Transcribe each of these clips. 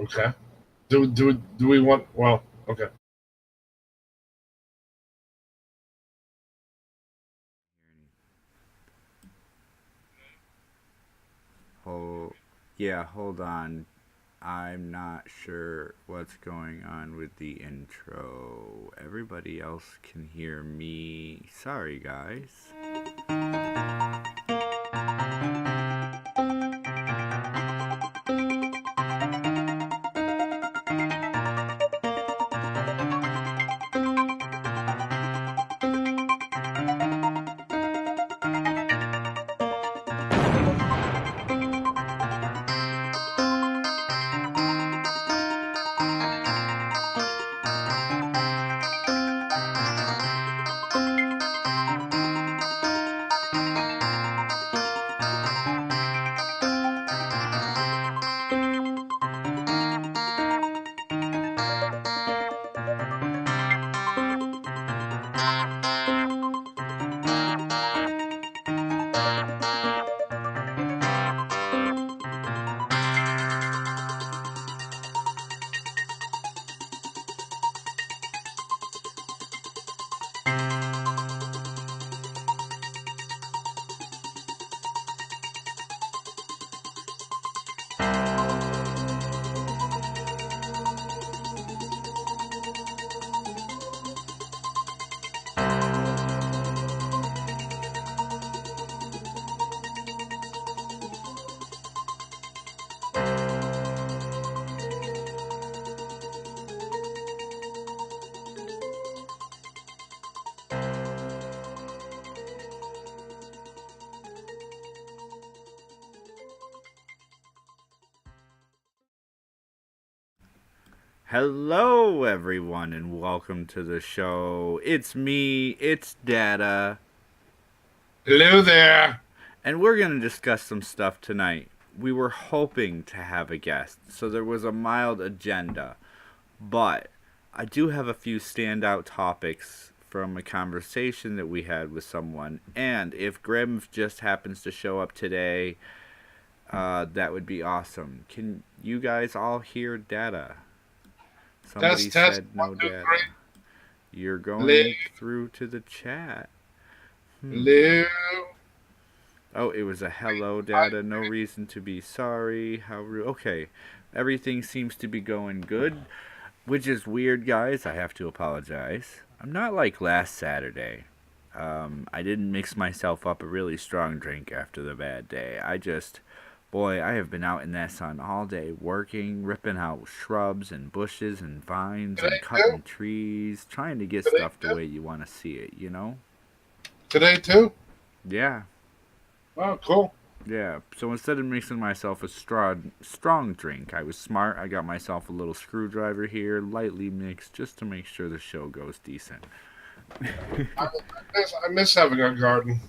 Okay. Do we want? Well, okay. Oh, yeah, hold on. I'm not sure what's going on with the intro. Everybody else can hear me. Sorry, guys. Hello, everyone, and welcome to the show. It's me, it's Data, Hello there. and we're going to discuss some stuff tonight. We were hoping to have a guest, so there was a mild agenda, but I do have a few standout topics from a conversation that we had with someone, and if Grimv just happens to show up today, that would be awesome. Can you guys all hear Data? Somebody Test. said One, no two, data. three. You're Hello. going through to the chat. Hmm. Hello. Oh, it was a hello I, data. No reason to be sorry. How rude. Okay. Everything seems to be going good, which is weird, guys. I have to apologize. I'm not like last Saturday. I didn't mix myself up a really strong drink after the bad day. Boy, I have been out in that sun all day working, ripping out shrubs and bushes and vines today and too. cutting trees, trying to get Today stuff the too. way you want to see it, you know? Today too. Yeah, Oh, cool. yeah. So instead of mixing myself a strong drink, I was smart. I got myself a little screwdriver here, lightly mixed, just to make sure the show goes decent. I miss having a garden.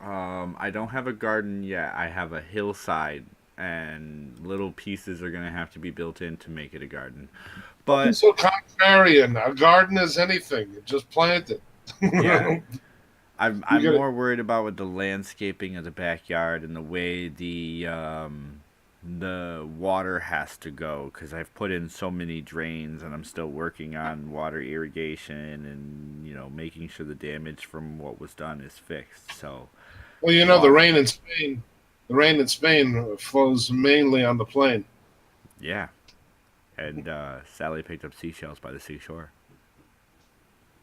I don't have a garden yet. I have a hillside, and little pieces are gonna have to be built in to make it a garden. Don't be But so contrarian. A garden is anything. You just plant it. yeah, I'm You got to. more worried about with the landscaping of the backyard and the way the water has to go because I've put in so many drains and I'm still working on water irrigation and making sure the damage from what was done is fixed. So Well, the water, rain in Spain. The rain in Spain flows mainly on the plain. yeah. And Sally picked up seashells by the seashore.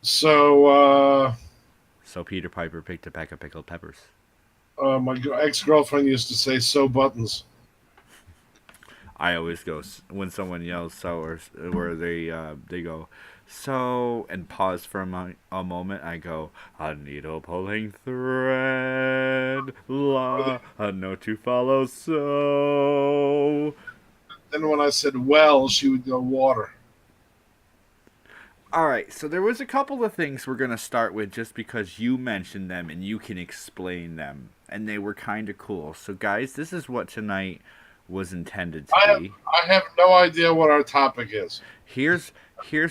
So So Peter Piper picked a pack of pickled peppers. my ex girlfriend used to say, "Sew buttons." I always go when someone yells so or where they go so and pause for a moment. I go a needle pulling thread, la a note to follow. So Then when I said "well," she would go "water." all right, so there was a couple of things we're gonna start with just because you mentioned them and you can explain them, and they were kind of cool. So guys, this is what tonight was intended to I have be. I have no idea what our topic is. Here's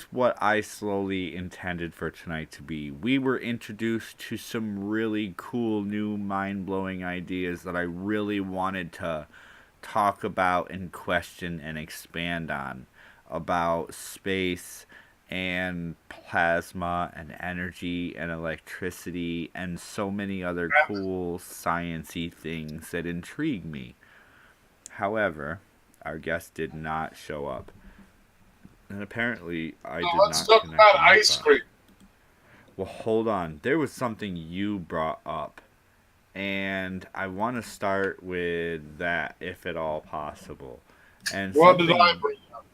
what I slowly intended for tonight to be. We were introduced to some really cool new mind-blowing ideas that I really wanted to talk about and question and expand on about space and plasma and energy and electricity and so many other cool sciencey things that intrigue me. However, our guest did not show up. And apparently I So did let's not talk connect about the mic ice box. cream. Well, hold on. There was something you brought up. And I want to start with that, if at all possible. And What did I bring up?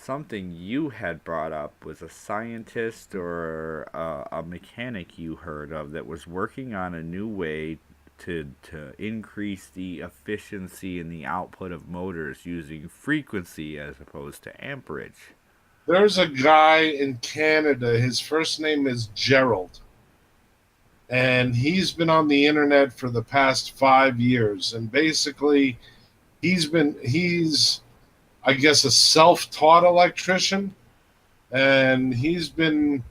something you had brought up was a scientist or a mechanic you heard of that was working on a new way to increase the efficiency and the output of motors using frequency as opposed to amperage. There's a guy in Canada. His first name is Gerald, and he's been on the internet for the past 5 years. And basically, he's I guess a self-taught electrician, and he's been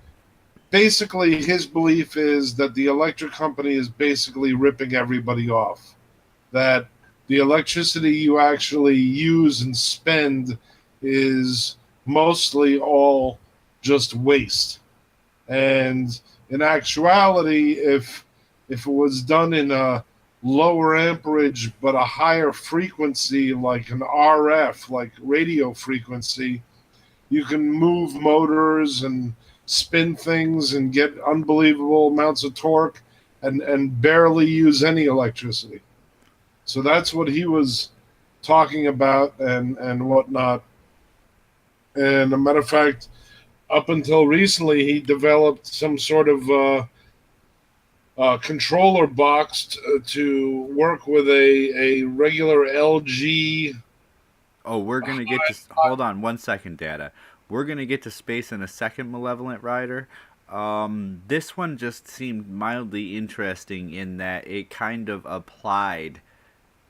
basically his belief is that the electric company is basically ripping everybody off. That the electricity you actually use and spend is mostly all just waste. And in actuality, if it was done in a lower amperage but a higher frequency like an RF, like radio frequency, you can move motors and spin things and get unbelievable amounts of torque and barely use any electricity. So that's what he was talking about and whatnot. And a matter of fact, up until recently, he developed some sort of controller box to work with a regular LG. Oh, we're going to get to. Hold on 1 second, Data. We're going to get to space in a second, Malevolent Rider. This one just seemed mildly interesting in that it kind of applied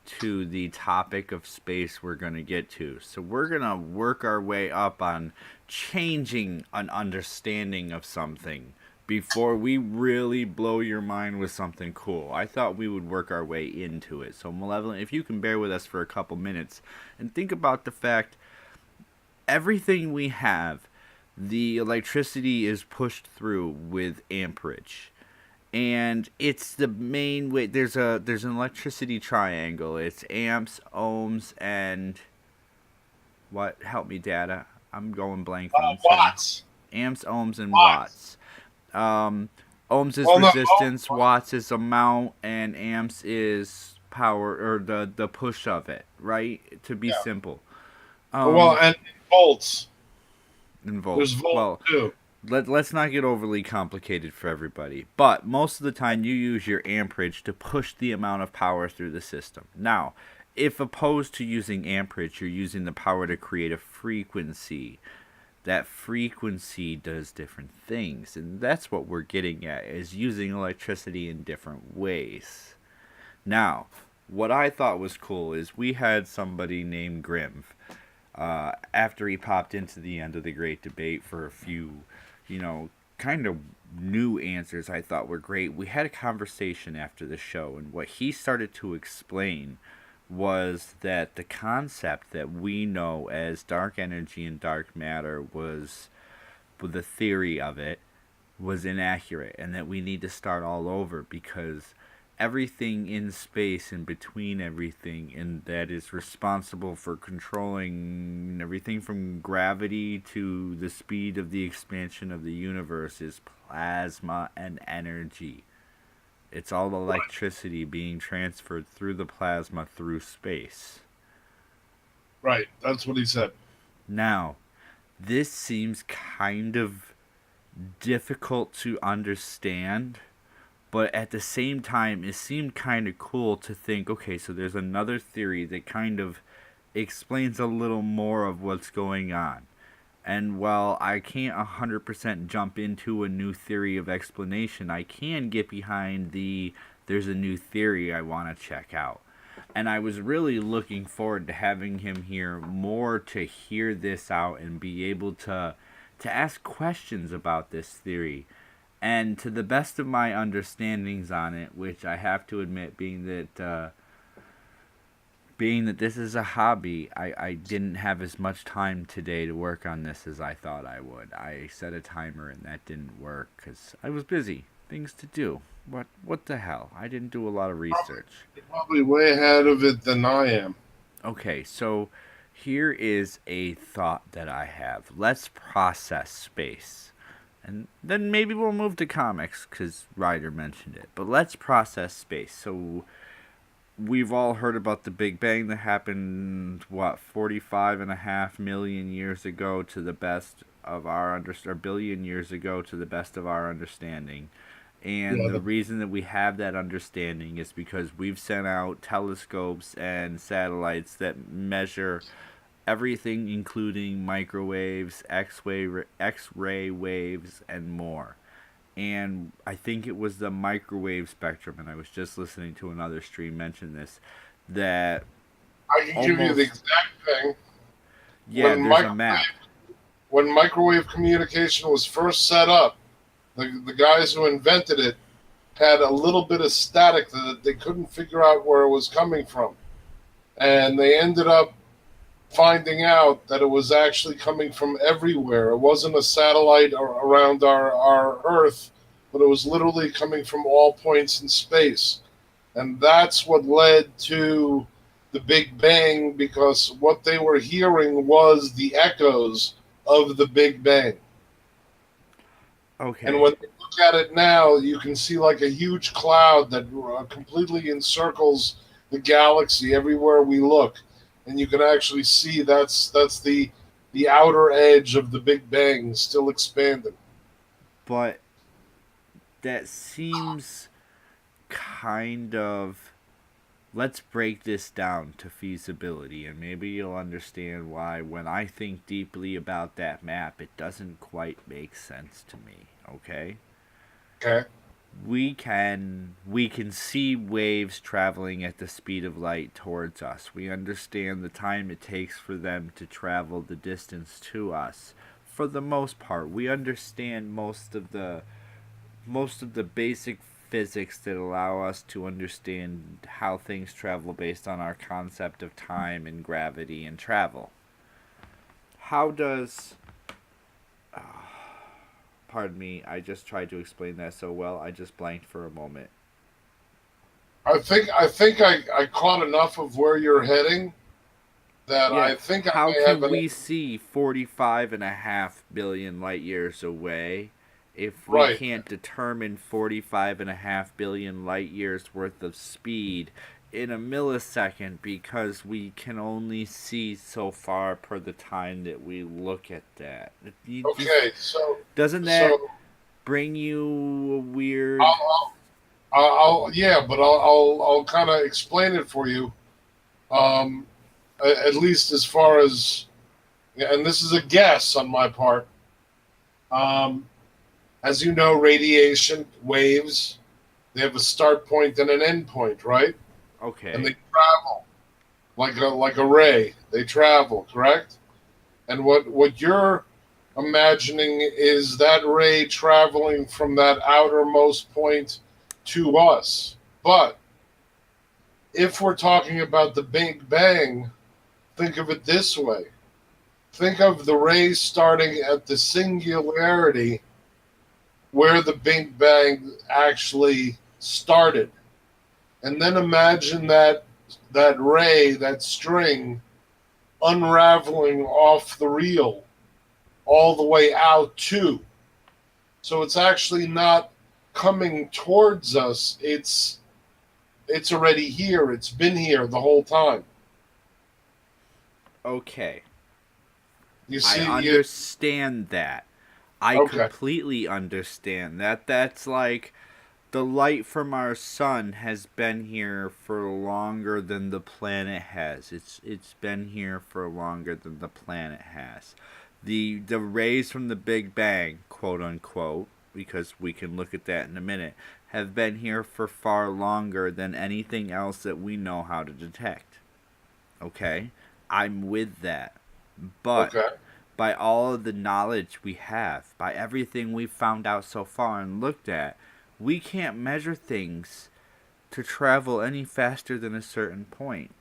to the topic of space we're going to get to. So we're going to work our way up on changing an understanding of something before we really blow your mind with something cool. I thought we would work our way into it. So Malevolent, if you can bear with us for a couple minutes and think about the fact everything we have, the electricity is pushed through with amperage. And it's the main way. There's an electricity triangle. It's amps, ohms, and what? Help me, Data. I'm going blank for 1 second. Watts. Amps, ohms, and watts. Ohms is resistance, watts is amount, and amps is power or the push of it. Right? To be simple. And volts. And volts. There's volts too. Let's not get overly complicated for everybody. But most of the time you use your amperage to push the amount of power through the system. Now, if opposed to using amperage, you're using the power to create a frequency, that frequency does different things. And that's what we're getting at, is using electricity in different ways. Now, what I thought was cool is we had somebody named Grimv. After he popped into the end of the Great Debate for a few kind of new answers I thought were great. We had a conversation after the show, and what he started to explain was that the concept that we know as dark energy and dark matter was, the theory of it, was inaccurate, and that we need to start all over because everything in space and between everything and that is responsible for controlling everything from gravity to the speed of the expansion of the universe is plasma and energy. It's all electricity being transferred through the plasma through space. Right, that's what he said. Now, this seems kind of difficult to understand, but at the same time, it seemed kind of cool to think, okay, so there's another theory that kind of explains a little more of what's going on. And while I can't 100% jump into a new theory of explanation, I can get behind there's a new theory I want to check out. And I was really looking forward to having him here more to hear this out and be able to ask questions about this theory. And to the best of my understandings on it, which I have to admit being that Being that this is a hobby, I didn't have as much time today to work on this as I thought I would. I set a timer and that didn't work because I was busy. Things to do. What the hell? I didn't do a lot of research. You're probably way ahead of it than I am. Okay, so here is a thought that I have. Let's process space. And then maybe we'll move to comics because Ryder mentioned it. But let's process space. So we've all heard about the Big Bang that happened, what, 45.5 million years ago to the best of our or billion years ago to the best of our understanding. And Yeah, the reason that we have that understanding is because we've sent out telescopes and satellites that measure everything, including microwaves, X-ray waves, and more. And I think it was the microwave spectrum, and I was just listening to another stream mention this, that I can give you the almost, exact thing. yeah, When there's a microwave map. when microwave communication was first set up, the guys who invented it had a little bit of static that they couldn't figure out where it was coming from, and they ended up finding out that it was actually coming from everywhere. It wasn't a satellite around our Earth, but it was literally coming from all points in space. And that's what led to the Big Bang, because what they were hearing was the echoes of the Big Bang. And Okay, when you look at it now, you can see like a huge cloud that completely encircles the galaxy everywhere we look, and you can actually see that's the outer edge of the Big Bang still expanding. but that seems kind of. Let's break this down to feasibility, and maybe you'll understand why, when I think deeply about that map, it doesn't quite make sense to me, okay? Okay. We can see waves traveling at the speed of light towards us. We understand the time it takes for them to travel the distance to us. For the most part, we understand most of the basic physics that allow us to understand how things travel based on our concept of time and gravity and travel. How does pardon me, I just tried to explain that so well, I just blanked for a moment. I caught enough of where you're heading that Yeah, I think I how may have can an we see 45.5 billion light years away if we right. can't determine 45.5 billion light years worth of speed in a millisecond because we can only see so far per the time that we look at that? Okay, so Doesn't that so bring you a weird. I'll, yeah, but I'll kind of explain it for you. Um, at least as far as, and this is a guess on my part. Um, as you know, radiation waves, they have a start point and an end point, right? And Okay. they travel like a ray. They travel, correct? And what you're imagining is that ray traveling from that outermost point to us. But if we're talking about the Big Bang, think of it this way. Think of the rays starting at the singularity where the Big Bang actually started. And then imagine that ray, that string, unraveling off the reel all the way out too. So it's actually not coming towards us. It's already here. It's been here the whole time. Okay. You I see, understand that. I okay, completely understand that. That's like the light from our sun has been here for longer than the planet has. It's been here for longer than the planet has. The rays from the Big Bang, quote unquote, because we can look at that in a minute, have been here for far longer than anything else that we know how to detect. Okay? I'm with that. But okay. by all of the knowledge we have, by everything we've found out so far and looked at, we can't measure things to travel any faster than a certain point.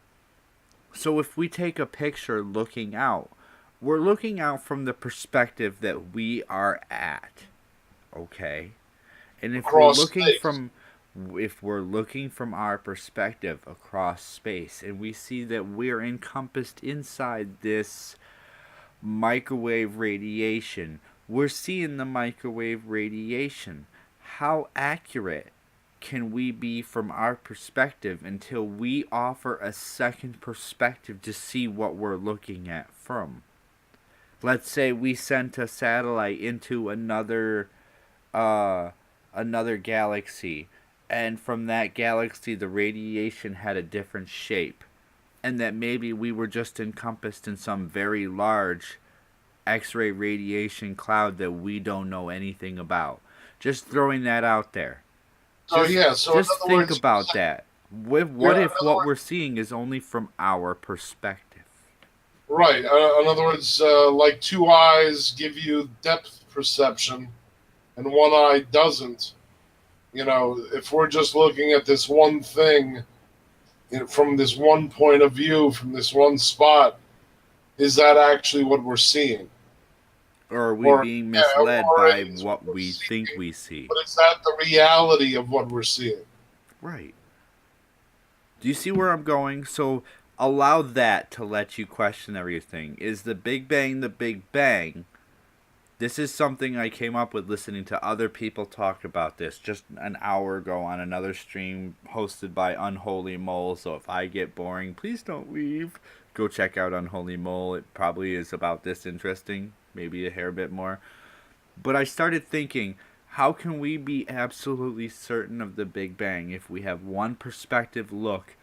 So if we take a picture looking out, we're looking out from the perspective that we are at, okay? And across space. if we're looking from our perspective across space and we see that we're encompassed inside this microwave radiation, we're seeing the microwave radiation. How accurate can we be from our perspective until we offer a second perspective to see what we're looking at from? Let's say we sent a satellite into uh, another galaxy, and from that galaxy the radiation had a different shape, and that maybe we were just encompassed in some very large X-ray radiation cloud that we don't know anything about. Just throwing that out there. So Just yeah, so in just other think words, about that. you're What if what we're seeing is only from our perspective? right. In other words, like two eyes give you depth perception, and one eye doesn't. You know, if we're just looking at this one thing from this one point of view, from this one spot, is that actually what we're seeing? Or are we Or being yeah, misled or by it is what what we're we think seeing, we see? but is that the reality of what we're seeing? Right. Do you see where I'm going? So allow that to let you question everything. Is the Big Bang the Big Bang? This is something I came up with listening to other people talk about this just an hour ago on another stream hosted by Unholy Mole. So if I get boring, please don't leave. Go check out Unholy Mole. It probably is about this interesting, maybe a hair bit more. But I started thinking, how can we be absolutely certain of the Big Bang if we have one perspective look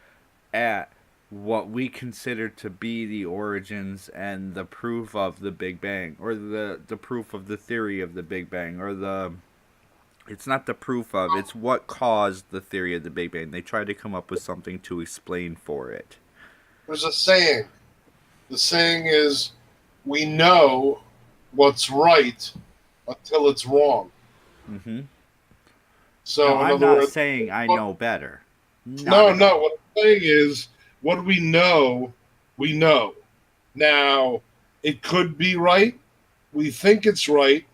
at what we consider to be the origins and the proof of the Big Bang, or the proof of the theory of the Big Bang, or the it's not the proof of, it's what caused the theory of the Big Bang. They try to come up with something to explain for it. There's a saying. The saying is, we know what's right until it's wrong. Mm-hmm. Now, So, in I'm other not words, saying I what, know better. Not no, at no. all. What I'm saying is, what we know, we know. Now, it could be right. We think it's right,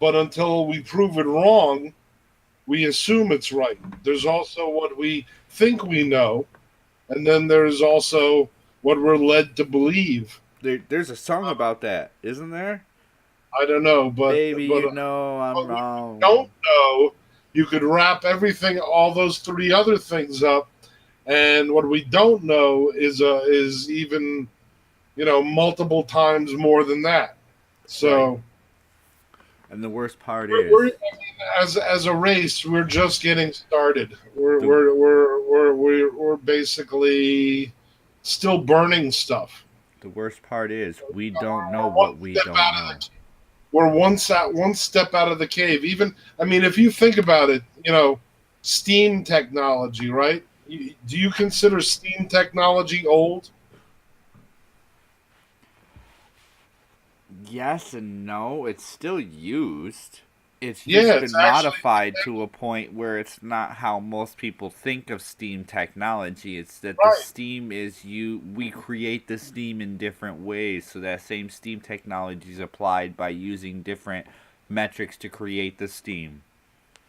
but until we prove it wrong, we assume it's right. There's also what we think we know, and then there's also what we're led to believe. There's a song about that, isn't there? I don't know, Baby, but you know I'm what we don't wrong. know, you could wrap everything, all those three other things up, and what we don't know is even multiple times more than that. Right. So And the worst part we're is I mean, as a race, we're just getting started. We're the we're we're we're we're, we're basically still burning stuff. the worst part is we don't know We're one what we step don't out know. of the we're one step out of the cave. Even I mean, if you think about it, steam technology, right? Do you consider steam technology old? Yes and no, it's still used. It's Yeah, just it's been actually modified to a point where it's not how most people think of steam technology. It's that the right. steam is we create the steam in different ways, so that same steam technology is applied by using different metrics to create the steam.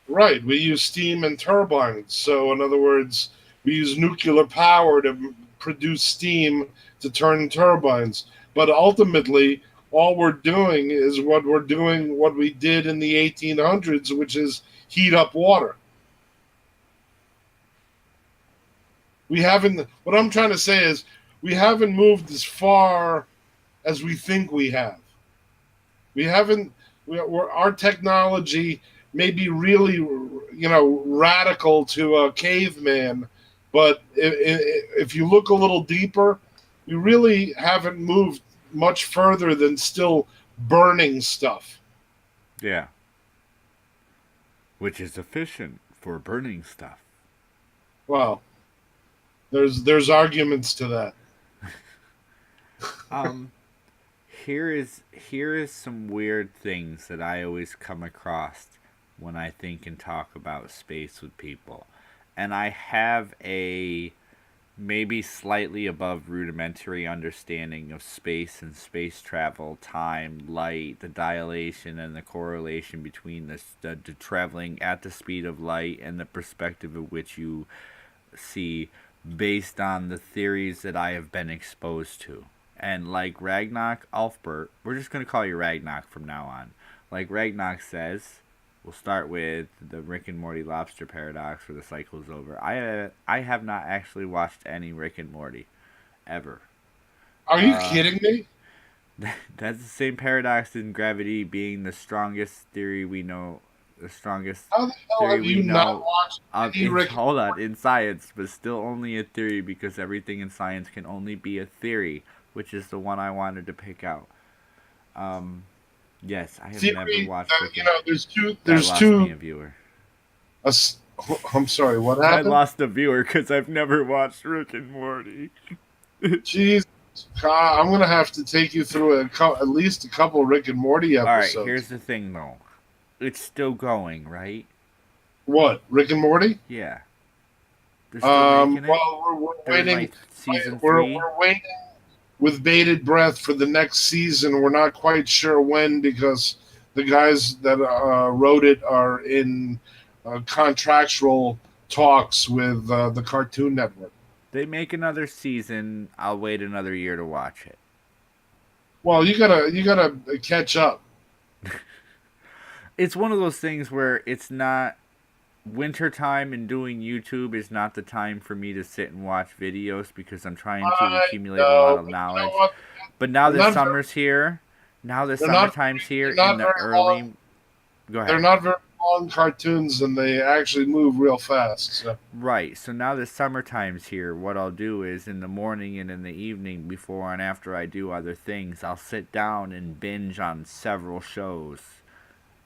Right. We use steam and turbines. So, in other words, we use nuclear power to produce steam to turn turbines. But ultimately, all we're doing is what we did in the 1800s, which is heat up water. What I'm trying to say is, we haven't moved as far as we think we have. We haven't, our technology may be really, radical to a caveman, but if you look a little deeper, we really haven't moved much further than still burning stuff. Yeah, which is efficient for burning stuff. Well, there's arguments to that. Um, here is some weird things that I always come across when I think and talk about space with people. And I have maybe slightly above rudimentary understanding of space and space travel, time, light, the dilation and the correlation between the traveling at the speed of light and the perspective of which you see based on the theories that I have been exposed to. And like Ragnar Alfbert, we're just going to call you Ragnar from now on. Like Ragnar says, we'll start with the Rick and Morty lobster paradox where the cycle is over. I have not actually watched any Rick and Morty ever. Are you Uh, kidding me? that's the same paradox in gravity being the strongest theory we know, the strongest How the hell theory have we you not know watched of any in Rick? hold on in science, but still only a theory because everything in science can only be a theory, which is the one I wanted to pick out. Um, yes, I have never Theory watched that Rick and there's two. that There's lost me two. a viewer. Uh, I'm sorry. What I happened? lost a viewer because I've never watched Rick and Morty. Jeez, I'm gonna have to take you through at least a couple Rick and Morty All right, episodes. here's the thing though. It's still going, right? What, Rick and Morty? Yeah, they're still making it. Well, we're They're in waiting. like season We're 3. waiting with bated breath for the next season. We're not quite sure when because the guys that wrote it are in contractual talks with the Cartoon Network. They make another season. I'll wait another year to watch it. Well, you gotta catch up. It's one of those things where it's not wintertime and doing YouTube is not the time for me to sit and watch videos because I'm trying to I accumulate a lot know, of but you know knowledge. what? But now They're that not very, summer's here, now that they're not summertime's here they're in not the very long. early. Go They're ahead. not very long cartoons, and they actually move real fast. So. Right. So now that summertime's here, what I'll do is in the morning and in the evening, before and after I do other things, I'll sit down and binge on several shows.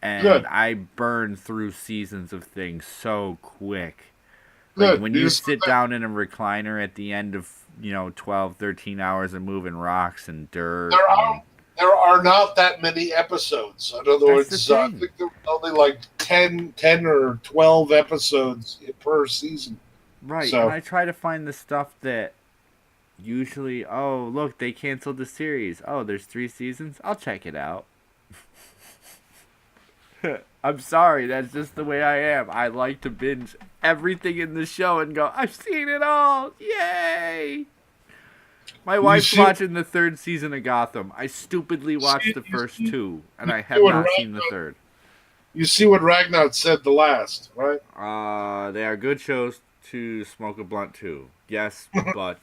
And Good, I burn through seasons of things so quick. Like good. when you Because sit down in a recliner at the end of, 12, 13 hours of moving rocks and dirt there are and there are not that many episodes. In other that's the words, I thing. think there were only like 10 or 12 episodes per season. Right. And So I try to find the stuff that usually, oh, look, they canceled the series. Oh, there's 3 seasons. I'll check it out. I'm sorry, that's just the way I am. I like to binge everything in the show and go, I've seen it all. Yay! My you wife's see, watching the 3rd season of Gotham. I stupidly watched the first 2, and you I see have what not seen the 3rd. Ragnar said the last, right? They are good shows to smoke a blunt to. Yes, but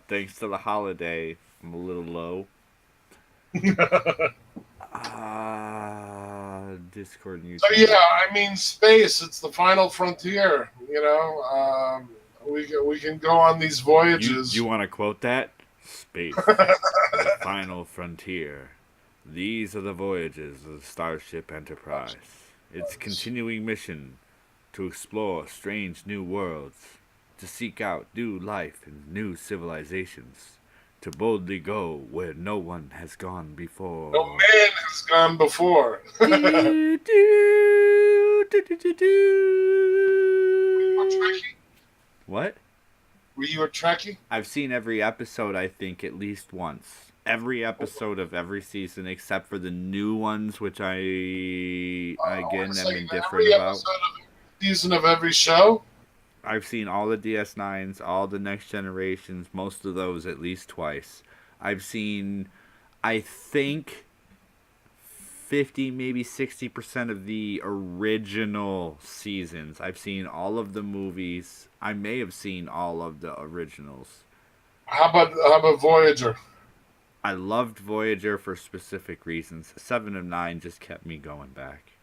thanks to the holiday, I'm a little low. Discord and So YouTube. yeah, I mean, space. It's the final frontier. We can go on these voyages. You want to quote that? Space, the final frontier. These are the voyages of the Starship Enterprise. Its continuing mission to explore strange new worlds, to seek out new life and new civilizations, to boldly go where no one has gone before. No man has gone before. do, do, do, do, do, do. Trekkie? What? Were you a Trekkie? I've seen every episode, I think, at least once. Every episode of every season except for the new ones, which I again am indifferent Every about. episode of every season of every show. I've seen all the DS9s, all the Next Generations, most of those at least twice. I've seen, I think, 50, maybe 60% of the original seasons. I've seen all of the movies. I may have seen all of the originals. How about Voyager? I loved Voyager for specific reasons. 7 of 9 just kept me going back.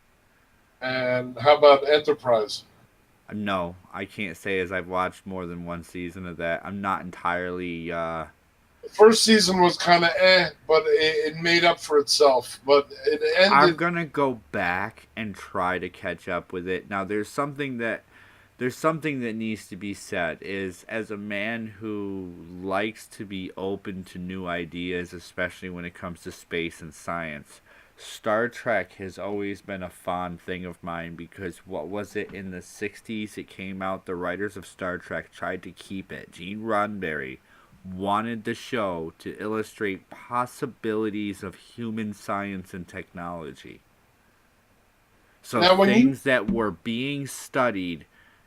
And how about Enterprise? No, I can't say as I've watched more than one season of that. I'm not entirely. The first season was kind of but it made up for itself. But it I'm ended. gonna go back and try to catch up with it. Now, there's something that needs to be said. Is as a man who likes to be open to new ideas, especially when it comes to space and science. Star Trek has always been a fond thing of mine because what was it in the 60s? It came out, the writers of Star Trek tried to keep it. Gene Roddenberry wanted the show to illustrate possibilities of human science and technology. So Now, when you things that were being studied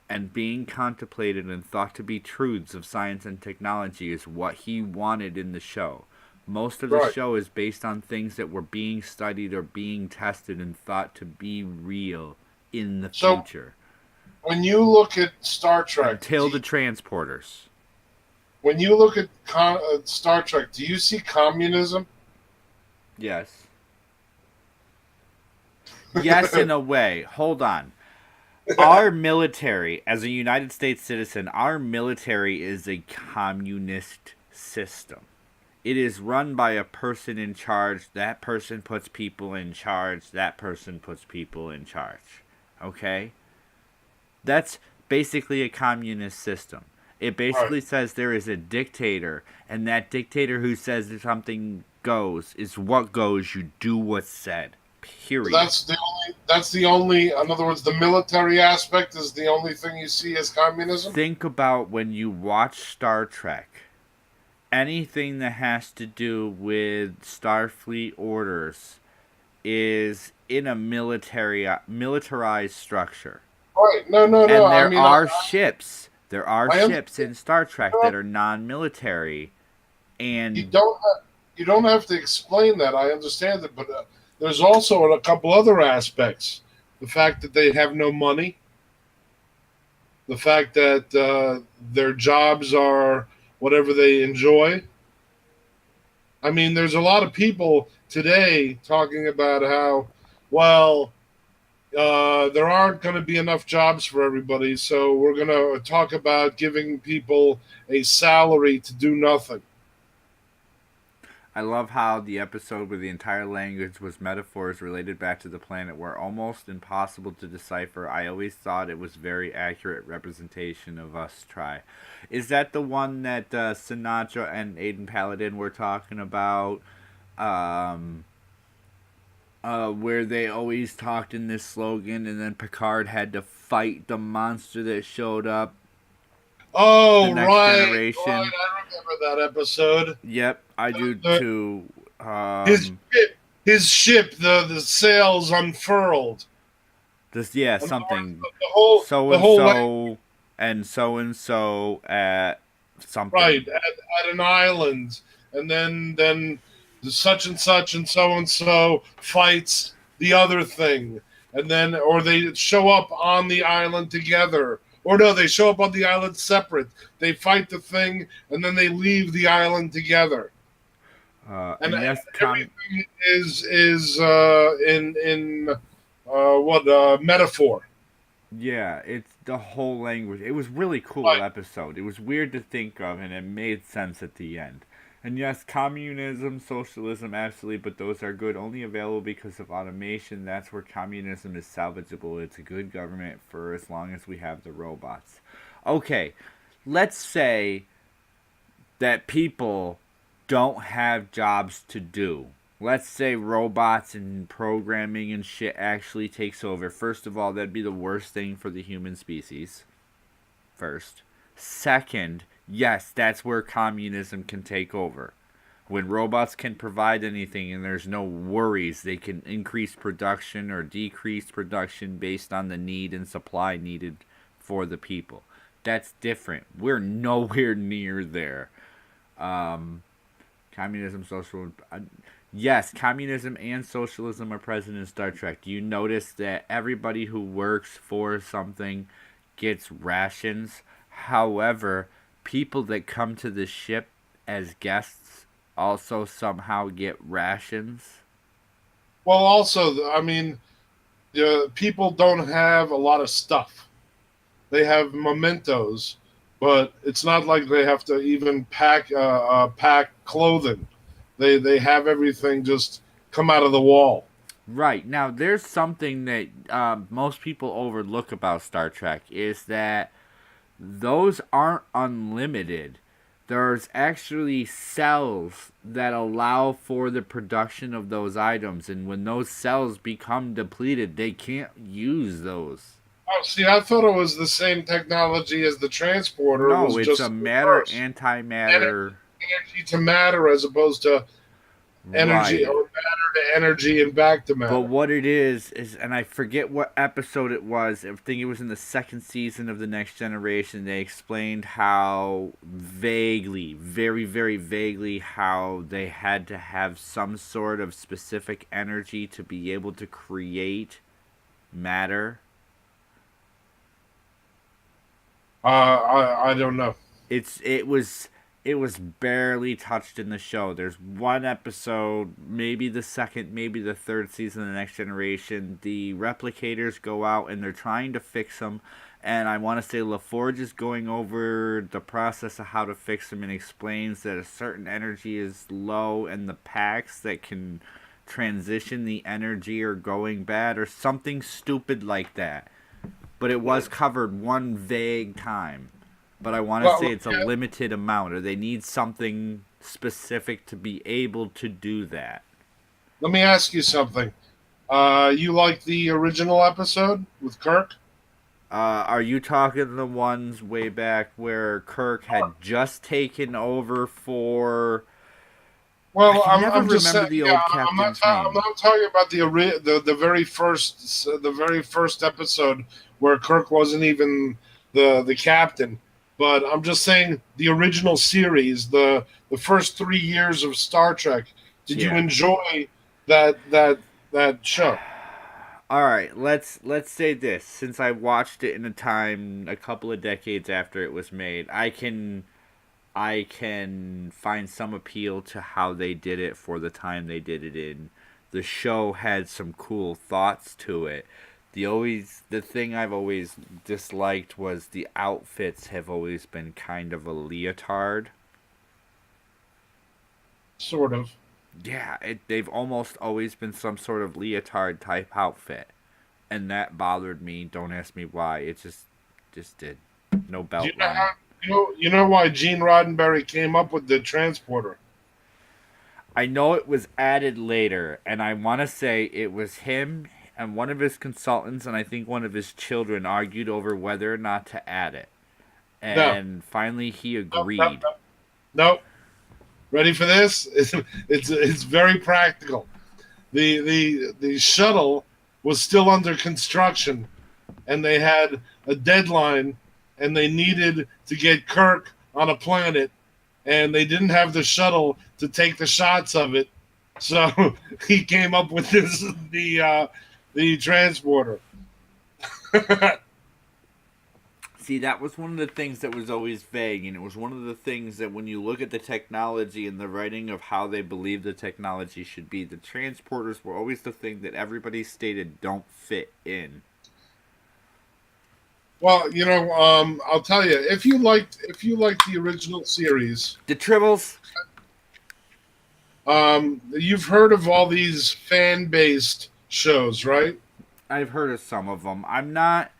and being contemplated and thought to be truths of science and technology is what he wanted in the show. Most of the right, show is based on things that were being studied or being tested and thought to be real in the so future when you look at Star Trek, until the transporters. when you look at Star Trek, do you see communism? Yes. Yes, in a way. Hold on. Our military, as a United States citizen, our military is a communist system. It is run by a person in charge. That person puts people in charge. That person puts people in charge. Okay? That's basically a communist system. It Right. basically says there is a dictator, and that dictator who says that something goes is what goes. You do what's said. So Period. that's the only. In other words, the military aspect is the only thing you see as communism. Think about when you watch Star Trek. Anything that has to do with Starfleet orders is in a militarized structure. Right. No, no, no. And I there mean, are ships. There are I ships understand. in Star Trek that are non-military, You and don't you don't have to explain that. I understand it, but there's also a couple other aspects. The fact that they have no money, the fact that their jobs are whatever they enjoy. I mean, there's a lot of people today talking about how, well, there aren't going to be enough jobs for everybody, so we're going to talk about giving people a salary to do nothing. I love how the episode where the entire language was metaphors related back to the planet were almost impossible to decipher. I always thought it was very accurate representation of us try. Is that the one that Sinatra and Aiden Paladin were talking about? Um, where they always talked in this slogan, and then Picard had to fight the monster that showed up, the Oh, next right, right. generation. I remember that episode. Yep, I do The, too. his ship, his ship, the sails unfurled. This, yeah, In other words, something the whole so and so at right something. at an island, and then the such and so fights the other thing, and then or they show up on the island together, or no, they show up on the island separate. They fight the thing, and then they leave the island together, and And yes, everything is in what metaphor. yeah, it's the whole language. It was really cool Right. episode. It was weird to think of, and it made sense at the end. And yes, communism, socialism, absolutely, but those are good only available because of automation. That's where communism is salvageable. It's a good government for as long as we have the robots. Okay, let's say that people don't have jobs to do. Let's say robots and programming and shit actually takes over. First of all, that'd be the worst thing for the human species. First. Second, yes, that's where communism can take over. When robots can provide anything and there's no worries, they can increase production or decrease production based on the need and supply needed for the people. That's different. We're nowhere near there. Um, Communism, social. Yes, communism and socialism are present in Star Trek. Do you notice that everybody who works for something gets rations? However, people that come to the ship as guests also somehow get rations. Well, also, I mean, people don't have a lot of stuff. They have mementos, but it's not like they have to even pack clothing. They have everything just come out of the wall. Right. Now, there's something that most people overlook about Star Trek is that those aren't unlimited. there's actually cells that allow for the production of those items, and when those cells become depleted, they can't use those. Oh, see, I thought it was the same technology as the transporter. It No, was it's a just matter reverse. Energy, antimatter. energy to matter as opposed to energy or Right. matter to energy and back to But matter. what it is, and I forget what episode it was. I think it was in the second season of The Next Generation. They explained how vaguely, very, very vaguely, how they had to have some sort of specific energy to be able to create matter. I don't know. It was barely touched in the show. There's one episode, maybe the second, maybe the third season of The Next Generation. The replicators go out and they're trying to fix them, and I want to say LaForge is going over the process of how to fix them and explains that a certain energy is low and the packs that can transition the energy are going bad or something stupid like that. But it was covered one vague time. But I want to Well, say it's a limited amount, or they need something specific to be able to do that. let me ask you something. You like the original episode with Kirk? Are you talking the ones way back where Kirk had just taken over for? I Well, can never I'm just remember saying. the Yeah, old captain's I'm name. not talking about the very first episode where Kirk wasn't even the captain. But I'm just saying the original series, the first 3 years of Star Trek. Did you Yeah. enjoy that show? All right. Let's say this. Since I watched it in a time a couple of decades after it was made, I can find some appeal to how they did it for the time they did it in. The show had some cool thoughts to it. The thing I've always disliked was the outfits have always been kind of a leotard. Sort of. Yeah, they've almost always been some sort of leotard type outfit, and that bothered me. Don't ask me why. It just did. No Do you belt know line. you know why Gene Roddenberry came up with the transporter? I know it was added later, and I want to say it was him and one of his consultants, and I think one of his children argued over whether or not to add it. No, And finally, he no, no, agreed. no. No. Ready for this? It's very practical. The shuttle was still under construction, and they had a deadline, and they needed to get Kirk on a planet, and they didn't have the shuttle to take the shots of it, so he came up with the transporter. See, that was one of the things that was always vague, and it was one of the things that when you look at the technology and the writing of how they believe the technology should be, the transporters were always the thing that everybody stated don't fit in. Well, I'll tell you, if you liked the original series, The Tribbles, you've heard of all these fan based shows, right? I've heard of some of them. I'm not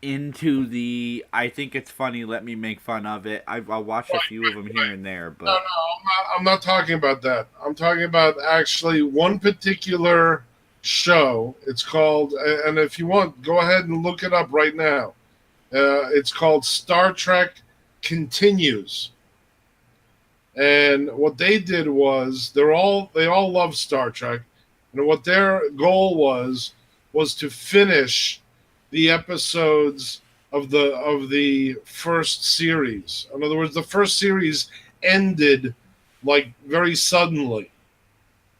into the I think it's funny, let me make fun of it. I'll watch a few of them here and there, No, no, but I'm not talking about that. I'm talking about actually one particular show. It's called, and if you want, go ahead and look it up right now. It's called Star Trek Continues. And what they did was they all love Star Trek, and what their goal was to finish the episodes of the first series. In other words, the first series ended like very suddenly,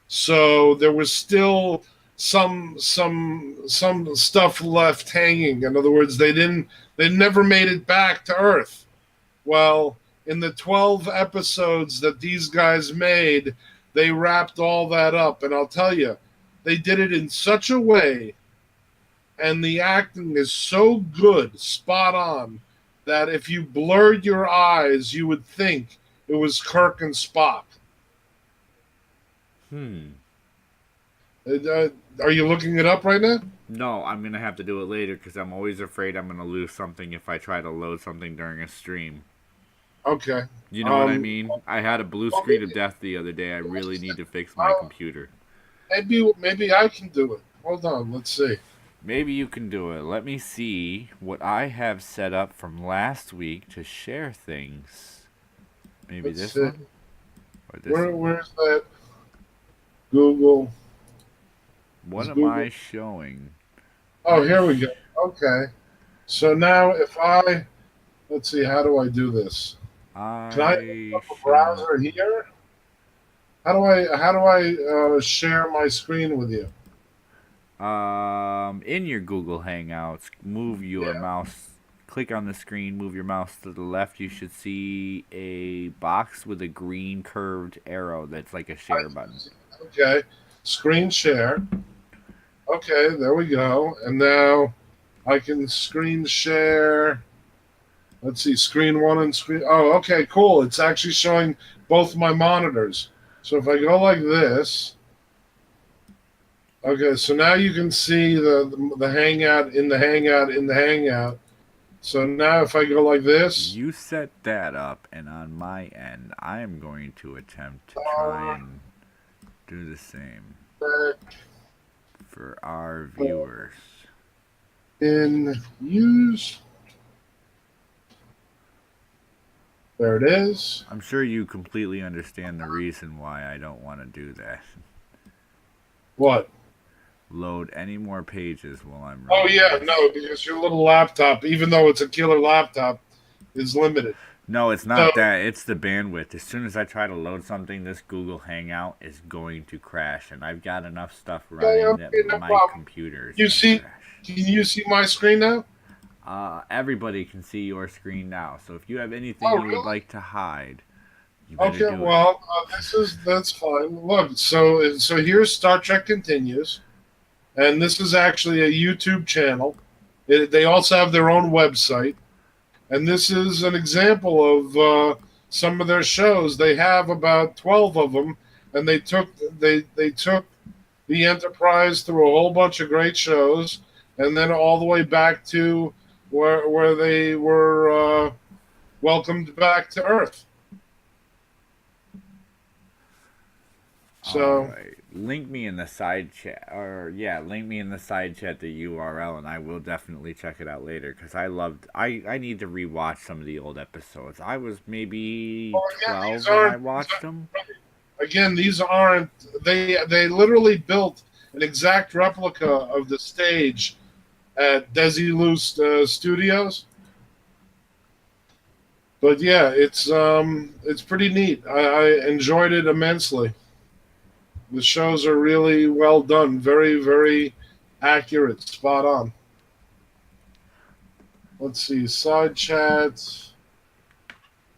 so there was still some stuff left hanging. In other words, they never made it back to Earth. Well, in the 12 episodes that these guys made, they wrapped all that up. And I'll tell you, they did it in such a way, and the acting is so good, spot on, that if you blurred your eyes, you would think it was Kirk and Spock. hmm. Are you looking it up right now? No, I'm gonna have to do it later because I'm always afraid I'm gonna lose something if I try to load something during a stream. Okay. You know what I Um, mean? I had a blue well, screen of death the other day. I really need to fix my computer. maybe I can do it. Hold on. Let's see. Maybe you can do it. Let me see what I have set up from last week to share things. Maybe Let's this see. one or this one. Where's that? Google. What Is am I Google? showing? Oh, here we go. Okay. So now if I let's see, how do I do this? Can I open I up a should browser here? How do I share my screen with you? in your Google Hangouts, move your Yeah. mouse, click on the screen, move your mouse to the left. You should see a box with a green curved arrow that's like a share button. Okay. Screen share. Okay, there we go. And now I can screen share. Let's see, screen one and screen. Oh, okay, cool. It's actually showing both my monitors. So if I go like this, okay, so now you can see the hangout in the hangout in the hangout. So now if I go like this, You set that up, and on my end, I am going to attempt to try uh, and do the same back for our viewers. in use. There it is. I'm sure you completely understand the reason why I don't want to do that. What? Load any more pages while I'm Oh running yeah, this. no, because your little laptop, even though it's a killer laptop, is limited. No, it's So not that. It's the bandwidth. As soon as I try to load something, this Google Hangout is going to crash, and I've got enough stuff okay, running that okay, no my problem. computer is You going to see? crash. Can you see my screen now? Everybody can see your screen now, so if you have anything Oh, you would really? like to hide, you better Okay, do it. well, that's fine. Look, so here's Star Trek Continues, and this is actually a YouTube channel. They also have their own website, and this is an example of some of their shows. They have about 12 of them, and they took the Enterprise through a whole bunch of great shows, and then all the way back to where they were welcomed back to Earth. All So right. Link me in the side chat, or yeah, link me in the side chat the URL, and I will definitely check it out later because I loved. I need to rewatch some of the old episodes. I was maybe well, again, 12 when I watched them. these aren't they literally built an exact replica of the stage at Desilu Studios. But yeah, it's pretty neat. I enjoyed it immensely. The shows are really well done, very accurate, spot on. Let's see, side chats.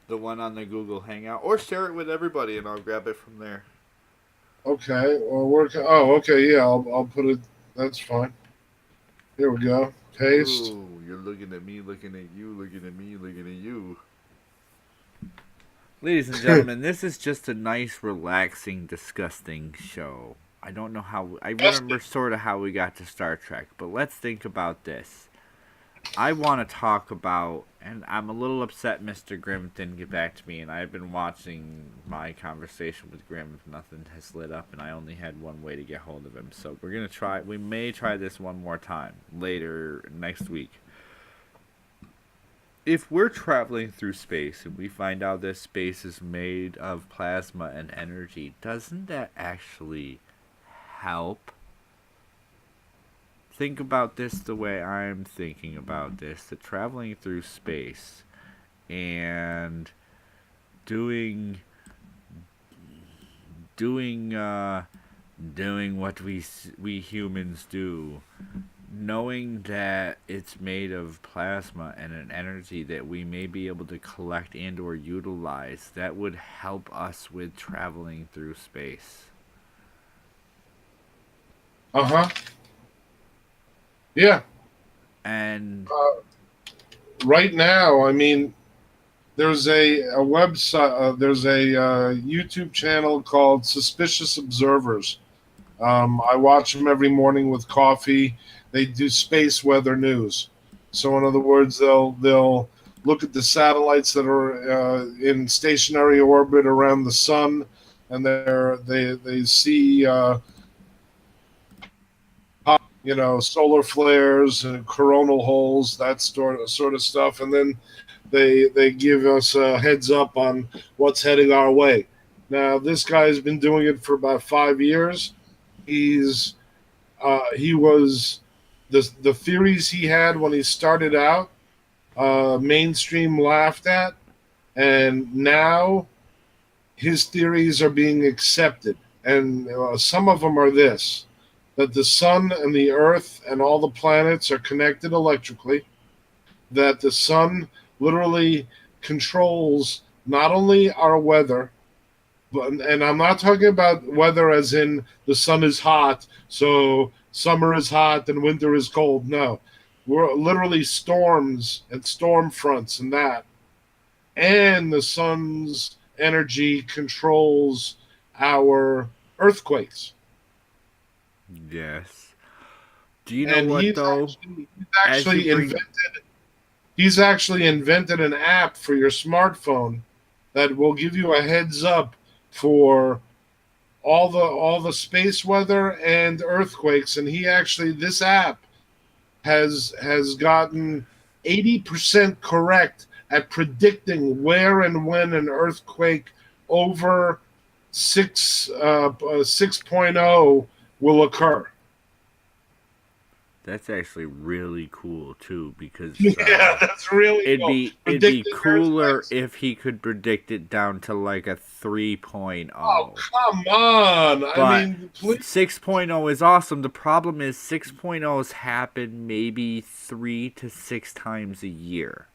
The one on the Google Hangout, or share it with everybody, and I'll grab it from there. Okay, well, work. Oh, okay, yeah, I'll put it. That's fine. Here we go. Paste. Ooh, you're looking at me, looking at you, looking at me, looking at you. Ladies and gentlemen, this is just a nice, relaxing, disgusting show. I don't know how. I remember sort of how we got to Star Trek, but let's think about this. I want to talk about, and I'm a little upset Mr. Grimv didn't get back to me, and I've been watching my conversation with Grimv. Nothing has lit up, and I only had one way to get hold of him. So we're going to try, we may try this one more time later next week. If we're traveling through space and we find out this space is made of plasma and energy, doesn't that actually help? Think about this the way I'm thinking about this, that traveling through space and doing doing doing what we humans do, knowing that it's made of plasma and an energy that we may be able to collect and or utilize, that would help us with traveling through space. Uh-huh. Yeah. And Right now, I mean, there's a website, there's a YouTube channel called Suspicious Observers. I watch them every morning with coffee. They do space weather news. So in other words, they'll look at the satellites that are in stationary orbit around the sun, and they see solar flares and coronal holes, that sort of stuff, and then they give us a heads up on what's heading our way. Now, this guy's been doing it for about 5 years. He was the theories he had when he started out, mainstream laughed at, and now his theories are being accepted. And some of them are this: that the sun and the earth and all the planets are connected electrically, that the sun literally controls not only our weather, but, and I'm not talking about weather as in the sun is hot, so summer is hot and winter is cold. No, we're literally storms and storm fronts and that. And the sun's energy controls our earthquakes. Yes. Do you know And what though? he's As you actually bring invented he's actually invented an app for your smartphone that will give you a heads up for all the space weather and earthquakes. And this app has gotten 80% correct at predicting where and when an earthquake over 6.0 will occur. That's actually really cool too, because Yeah, that's really cool. it'd be Predicting cooler earthquakes. if he could predict it down to like a 3.0. Oh, come on. I But mean, please. 6.0 is awesome. The problem is 6.0s happen maybe 3 to 6 times a year.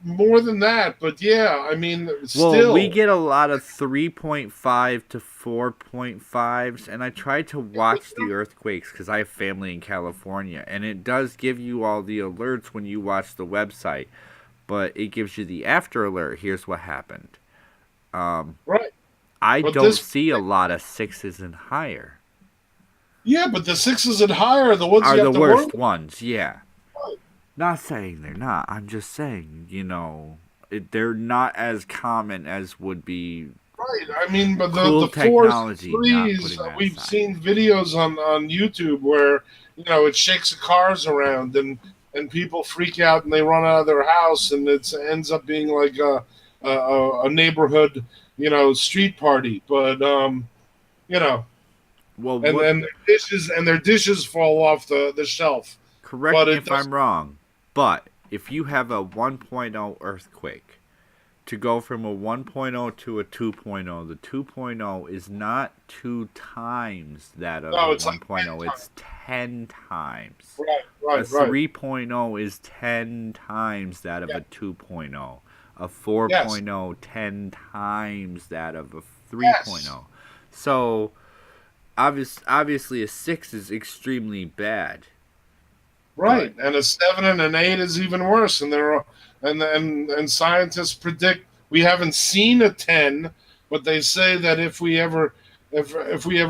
More than that, but yeah, I mean, Well, we still. get a lot of 3.5 to 4.5s, and I tried to watch the earthquakes because I have family in California, and it does give you all the alerts when you watch the website, but it gives you the after alert. Here's what happened. Right. I But don't this, see a lot of 6s and higher. yeah, but the sixes and higher are the ones Are you the have to worry worst ones, yeah. Not saying they're not. I'm just saying, they're not as common as would be Right. I mean, but the cool fours, technology, not threes, putting that we've aside. seen videos on YouTube where it shakes the cars around and people freak out and they run out of their house and it ends up being like a neighborhood street party. But you know, Well, and what? then their dishes fall off the shelf. Correct But me it if doesn't. I'm wrong, but if you have a 1.0 earthquake, to go from a 1.0 to a 2.0, the 2.0 is not 2 times that of a No, it's like 1.0, 10 times. it's 10 times. Right. A Right. Right. 3.0 is 10 times that of Yeah. a 2.0. A Yes. 4.0, 10 times that of a Yes. 3.0. So, obviously, a 6 is extremely bad. But Right, and a seven and an eight is even worse. And there are, and scientists predict we haven't seen a 10, but they say that if we ever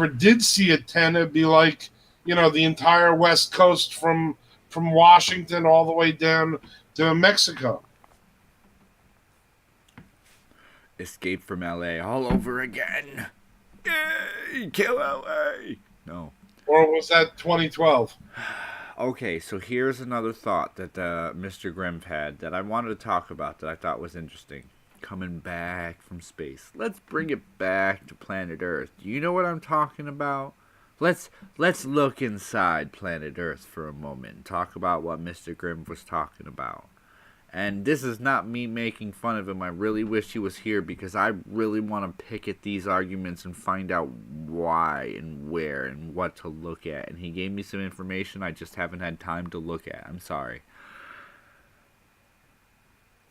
did see a 10, it'd be like the entire West Coast from Washington all the way down to Mexico. Escape from LA all over again. Yay! Kill LA! No. Or was that 2012? Okay, so here's another thought that Mr. Grimv had that I wanted to talk about that I thought was interesting. Coming back from space. Let's bring it back to planet Earth. Do you know what I'm talking about? Let's look inside planet Earth for a moment and talk about what Mr. Grimv was talking about. And this is not me making fun of him. I really wish he was here because I really want to pick at these arguments and find out why and where and what to look at. And he gave me some information I just haven't had time to look at. I'm sorry.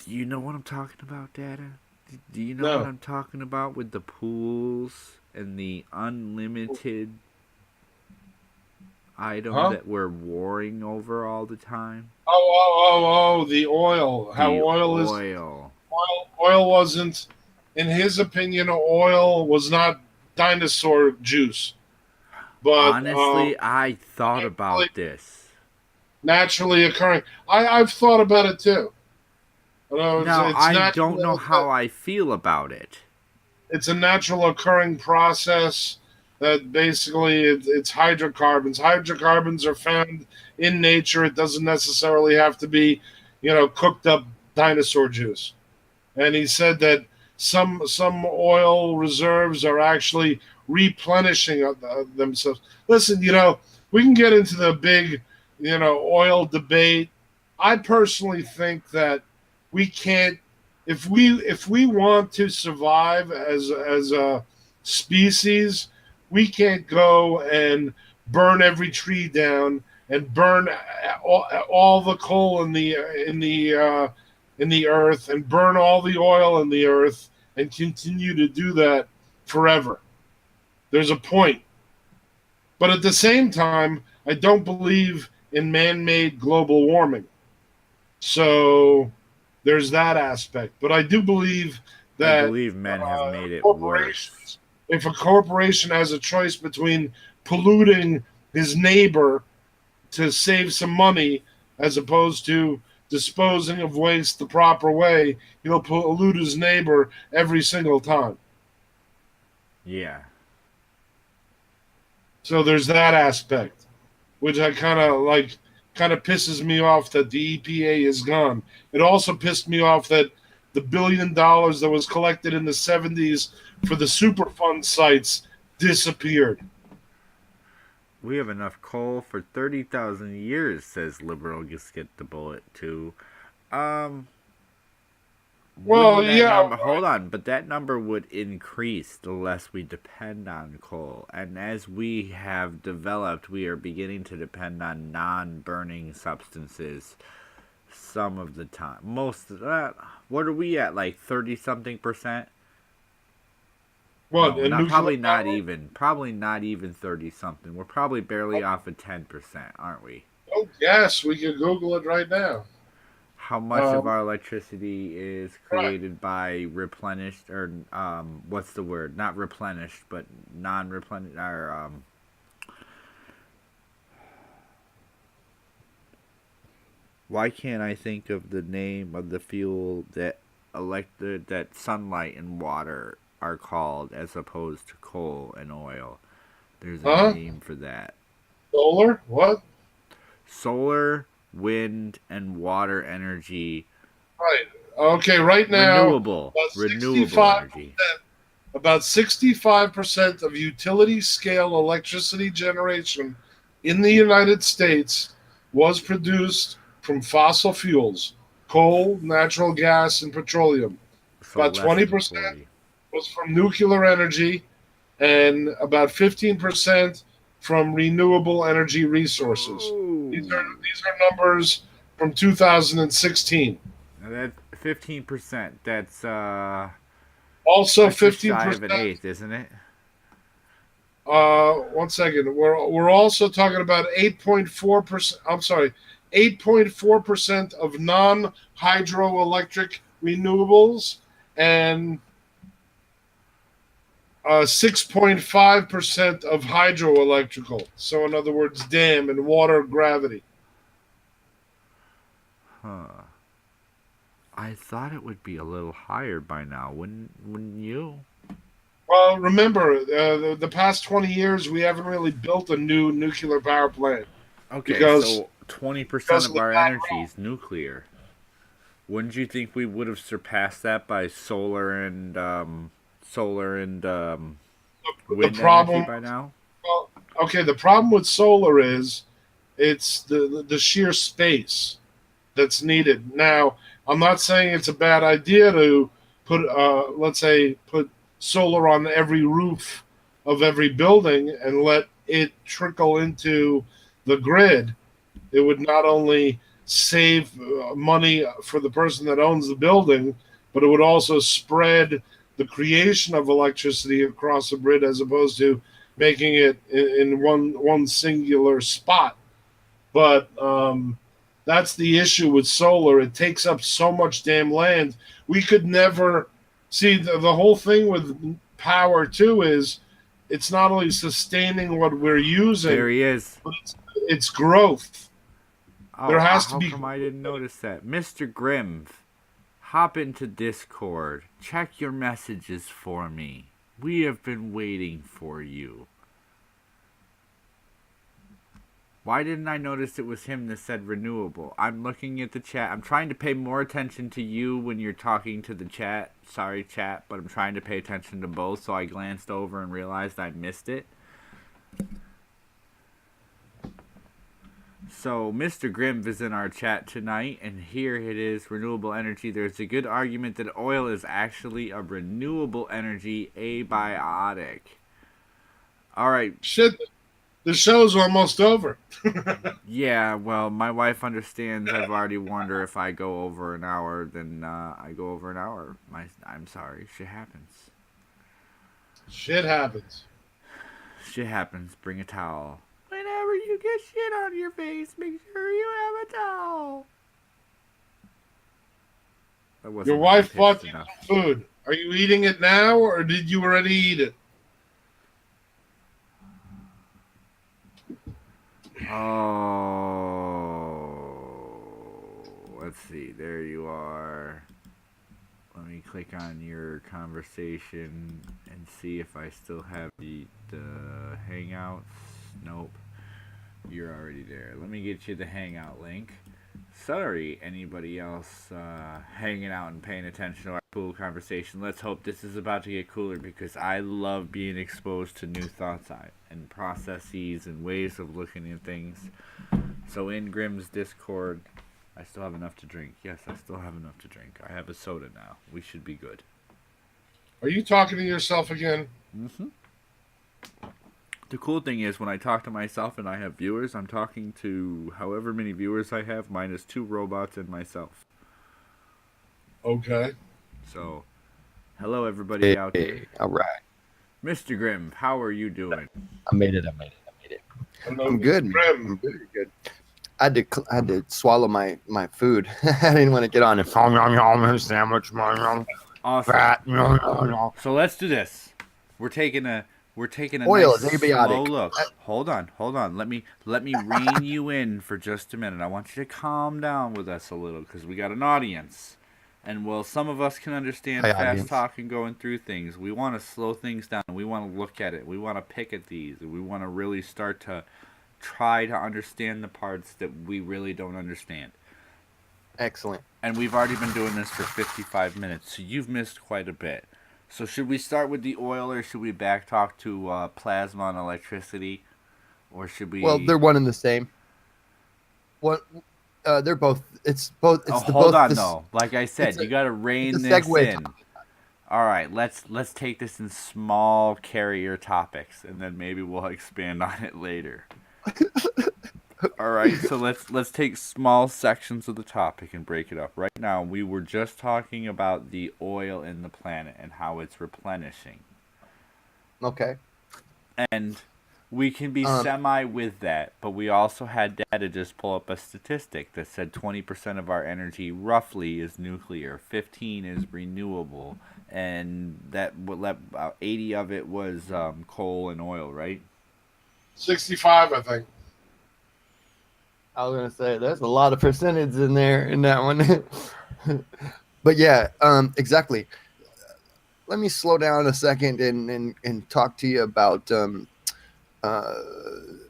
Do you know what I'm talking about, Dada? Do you know what No. I'm talking about with the pools and the unlimited item Huh? that we're warring over all the time? Oh, the oil. How The oil is oil. oil wasn't, in his opinion, oil was not dinosaur juice, but Honestly, I thought naturally, about this. naturally occurring. I've thought about it too. Now, It's I don't know natural. how I feel about it. It's a natural occurring process that basically it's hydrocarbons. Hydrocarbons are found in nature. It doesn't necessarily have to be, cooked up dinosaur juice. And he said that some oil reserves are actually replenishing themselves. Listen, we can get into the big, oil debate. I personally think that we can't if we want to survive as a species, we can't go and burn every tree down and burn all the coal in the earth and burn all the oil in the earth and continue to do that forever. There's a point. But at the same time, I don't believe in man made global warming. So there's that aspect. But I do believe I that believe men have made it worse. corporations, if a corporation has a choice between polluting his neighbor to save some money as opposed to disposing of waste the proper way, he'll pollute his neighbor every single time. Yeah. So there's that aspect, which I kind of pisses me off that the EPA is gone. It also pissed me off that the $1 billion that was collected in the 70s for the Superfund sites disappeared. We have enough coal for 30,000 years, says liberal Just Get the Bullet, too. Um, Well, wouldn't that yeah, number... Hold on, but that number would increase the less we depend on coal. And as we have developed, we are beginning to depend on non-burning substances some of the time. Most of that... What are we at, like 30-something%? what, No, a not nuclear probably not power? even. Probably not even 30 something. We're probably barely off of 10%, aren't we? Oh, yes, we can Google it right now. How much of Um, our electricity is right. created by replenished or what's the word? Not replenished, but non-replenished or why can't I think of the name of the fuel that that sunlight and water are called as opposed to coal and oil? There's a Huh? name for that. Solar? What? Solar, wind, and water energy. Right. Okay, right now, Renewable. about Renewable 65 energy. about 65% of utility scale electricity generation in the United States was produced from fossil fuels, coal, natural gas, and petroleum. So About less than 20% 40. was from nuclear energy, and about 15% from renewable energy resources. Ooh. These are numbers from 2016. Now that 15%, Also, that's just fifteen shy of an percent. eighth, isn't it? 1 second. We're also talking about 8.4%. I'm sorry, 8.4% of non-hydroelectric renewables and 6.5% of hydroelectrical. So, in other words, dam and water gravity. Huh. I thought it would be a little higher by now, wouldn't you? Well, remember, the past 20 years, we haven't really built a new nuclear power plant Okay, because so 20% because of of the our bad energy is nuclear. Wouldn't you think we would have surpassed that by solar and the wind energy problem. by now? Well, okay, the problem with solar is it's the sheer space that's needed. Now, I'm not saying it's a bad idea to put, let's say, put solar on every roof of every building and let it trickle into the grid. It would not only save money for the person that owns the building, but it would also spread the creation of electricity across the grid as opposed to making it in one singular spot. But that's the issue with solar. It takes up so much damn land. We could never see the whole thing with power too is it's not only sustaining what we're using, There he is. but it's growth. There Oh, has to how be come I didn't notice that? Mr. Grimv, hop into Discord. Check your messages for me. We have been waiting for you. Why didn't I notice it was him that said renewable? I'm looking at the chat. I'm trying to pay more attention to you when you're talking to the chat. Sorry, chat, but I'm trying to pay attention to both, so I glanced over and realized I missed it. So, Mr. Grimv is in our chat tonight, and here it is, renewable energy. There's a good argument that oil is actually a renewable energy abiotic. All right. Shit, the show's almost over. Yeah, well, my wife understands. I've already warned her if I go over an hour, then I go over an hour. I'm sorry. Shit happens. Shit happens. Shit happens. Bring a towel. Whenever you get shit on your face, make sure you have a towel. Your wife bought you food. Are you eating it now, or did you already eat it? Oh, let's see. There you are. Let me click on your conversation and see if I still have the Hangouts. Nope. You're already there. Let me get you the Hangout link. Sorry, anybody else hanging out and paying attention to our cool conversation. Let's hope this is about to get cooler, because I love being exposed to new thoughts and processes and ways of looking at things. So in Grim's Discord, I still have enough to drink. Yes, I still have enough to drink. I have a soda now. We should be good. Are you talking to yourself again? Mm-hmm. The cool thing is, when I talk to myself and I have viewers, I'm talking to however many viewers I have, minus 2 robots and myself. Okay. So, hello everybody out there. All right. Mr. Grimv, how are you doing? I made it. Hello, I'm good. Grim. I'm very good. I had to swallow my food. I didn't want to get on and sandwich. Awesome. So let's do this. We're taking a oil nice is abiotic. slow look. Hold on. Let me rein you in for just a minute. I want you to calm down with us a little, because we got an audience. And while some of us can understand fast talk and going through things, we want to slow things down. We want to look at it. We want to pick at these. We want to really start to try to understand the parts that we really don't understand. Excellent. And we've already been doing this for 55 minutes, so you've missed quite a bit. So should we start with the oil, or should we back talk to plasma and electricity? Or should we... Well, they're one and the same. What? They're both. It's both. It's hold on, though. Like I said, you got to rein this in. All right, let's take this in small carrier topics, and then maybe we'll expand on it later. All right, so let's take small sections of the topic and break it up. Right now, we were just talking about the oil in the planet and how it's replenishing. Okay. And we can be semi with that, but we also had data just pull up a statistic that said 20% of our energy roughly is nuclear, 15 is renewable, and that about 80 of it was coal and oil, right? 65, I think. I was gonna say there's a lot of percentage in there in that one. But yeah, exactly. Let me slow down a second and talk to you about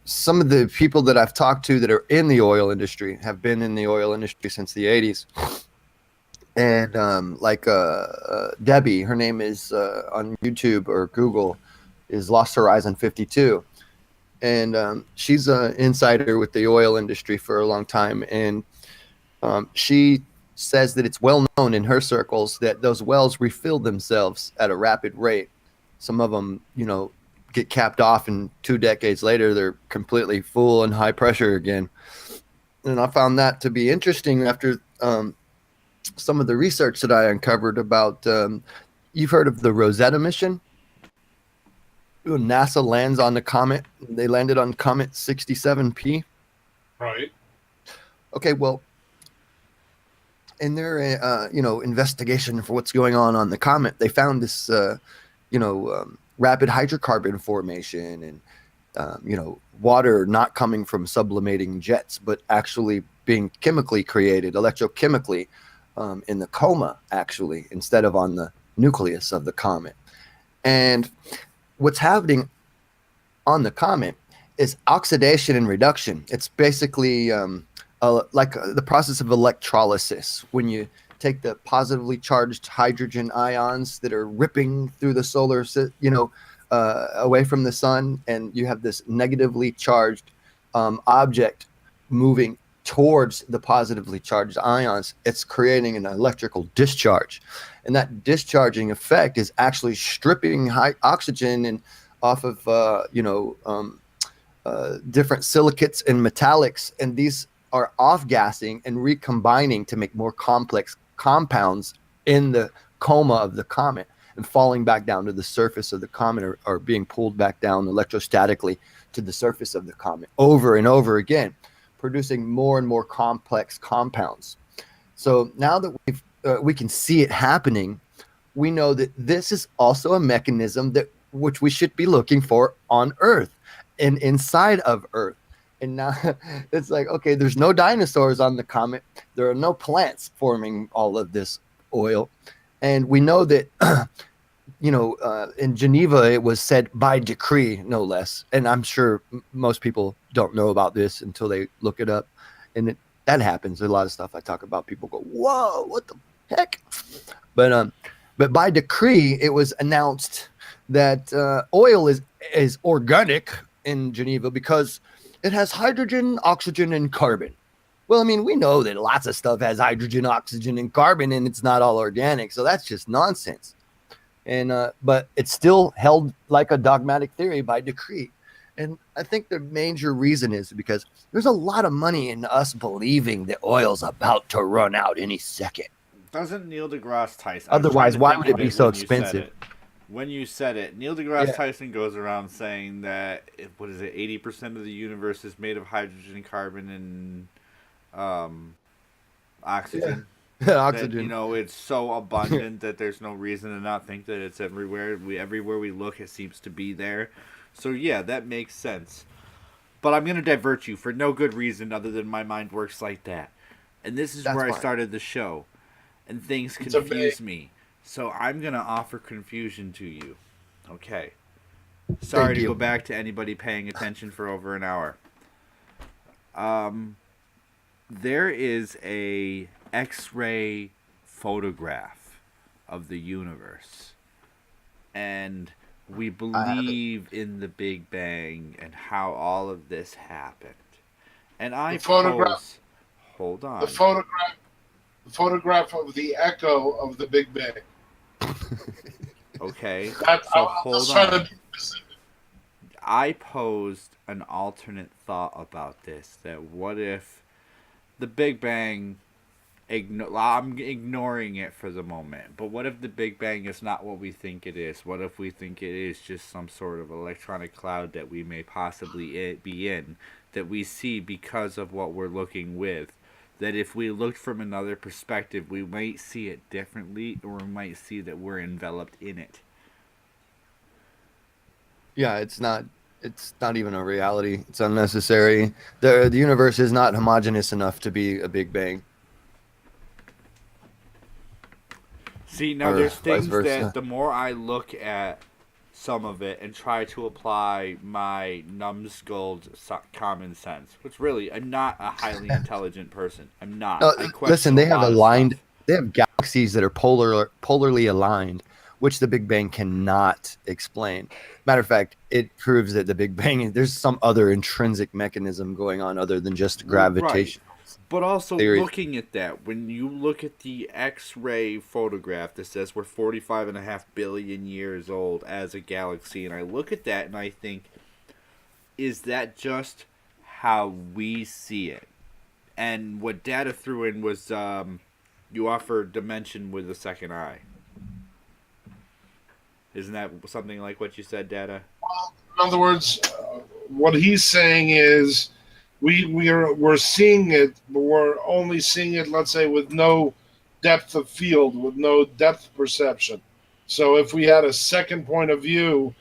some of the people that I've talked to that are in the oil industry, have been in the oil industry since the 80s. And Debbie, her name is on YouTube or Google, is Lost Horizon 52. And she's an insider with the oil industry for a long time. And she says that it's well known in her circles that those wells refill themselves at a rapid rate. Some of them, get capped off, and 2 decades later, they're completely full and high pressure again. And I found that to be interesting after some of the research that I uncovered about, you've heard of the Rosetta mission? When NASA lands on the comet, they landed on comet 67P. Right. Okay, well, in their investigation for what's going on the comet, they found this rapid hydrocarbon formation and water not coming from sublimating jets, but actually being chemically created, electrochemically, in the coma, actually, instead of on the nucleus of the comet. And what's happening on the comet is oxidation and reduction. It's basically the process of electrolysis. When you take the positively charged hydrogen ions that are ripping through the away from the sun, and you have this negatively charged object moving towards the positively charged ions, it's creating an electrical discharge. And that discharging effect is actually stripping oxygen and off of different silicates and metallics, and these are off-gassing and recombining to make more complex compounds in the coma of the comet and falling back down to the surface of the comet, or being pulled back down electrostatically to the surface of the comet over and over again, producing more and more complex compounds. So now that we can see it happening, we know that this is also a mechanism which we should be looking for on Earth and inside of Earth. And now it's like, okay, there's no dinosaurs on the comet. There are no plants forming all of this oil. And we know that, in Geneva, it was said by decree, no less. And I'm sure most people don't know about this until they look it up. And that happens. There's a lot of stuff I talk about. People go, whoa, what the heck? But by decree, it was announced that oil is organic in Geneva because it has hydrogen, oxygen, and carbon. Well, I mean, we know that lots of stuff has hydrogen, oxygen, and carbon, and it's not all organic. So that's just nonsense. And but it's still held like a dogmatic theory by decree. And I think the major reason is because there's a lot of money in us believing that oil's about to run out any second. Doesn't Neil deGrasse Tyson... Otherwise, why would it be so expensive? When you said it, Neil deGrasse Tyson goes around saying that, 80% of the universe is made of hydrogen, carbon, and oxygen. Yeah. Oxygen. That, it's so abundant that there's no reason to not think that it's everywhere. Everywhere we look, it seems to be there. So yeah, that makes sense. But I'm going to divert you for no good reason other than my mind works like that. And this is where I started the show. And things confuse me. So I'm going to offer confusion to you. Okay. Sorry to go back to anybody paying attention for over an hour. There is a X-ray photograph of the universe. And we believe in the Big Bang and how all of this happened. And I pose... Hold on. The photograph of the echo of the Big Bang. Okay. So hold on. I posed an alternate thought about this. That what if the Big Bang... I'm ignoring it for the moment. But what if the Big Bang is not what we think it is? What if we think it is just some sort of electronic cloud that we may possibly be in, that we see because of what we're looking with? That if we looked from another perspective, we might see it differently, or we might see that we're enveloped in it. Yeah, it's not even a reality. It's unnecessary. The universe is not homogeneous enough to be a Big Bang. See, now there's things that the more I look at some of it and try to apply my numbskull common sense, which really, I'm not a highly intelligent person. I'm not. Listen, they have galaxies that are polarly aligned, which the Big Bang cannot explain. Matter of fact, it proves that the Big Bang, there's some other intrinsic mechanism going on other than just gravitation. Right. But also looking at that, when you look at the X-ray photograph that says we're 45.5 billion years old as a galaxy, and I look at that and I think, is that just how we see it? And what Data threw in was you offer dimension with a second eye. Isn't that something like what you said, Data? Well, in other words, what he's saying is we're seeing it, but we're only seeing it, let's say, with no depth of field, with no depth perception. So if we had a second point of view,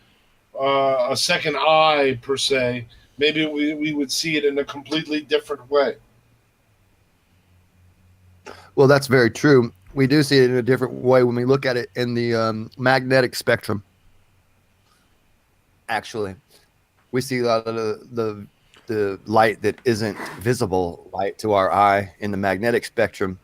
a second eye per se, maybe we would see it in a completely different way. Well, that's very true. We do see it in a different way when we look at it in the magnetic spectrum. Actually, we see a lot of the light that isn't visible light to our eye in the magnetic spectrum.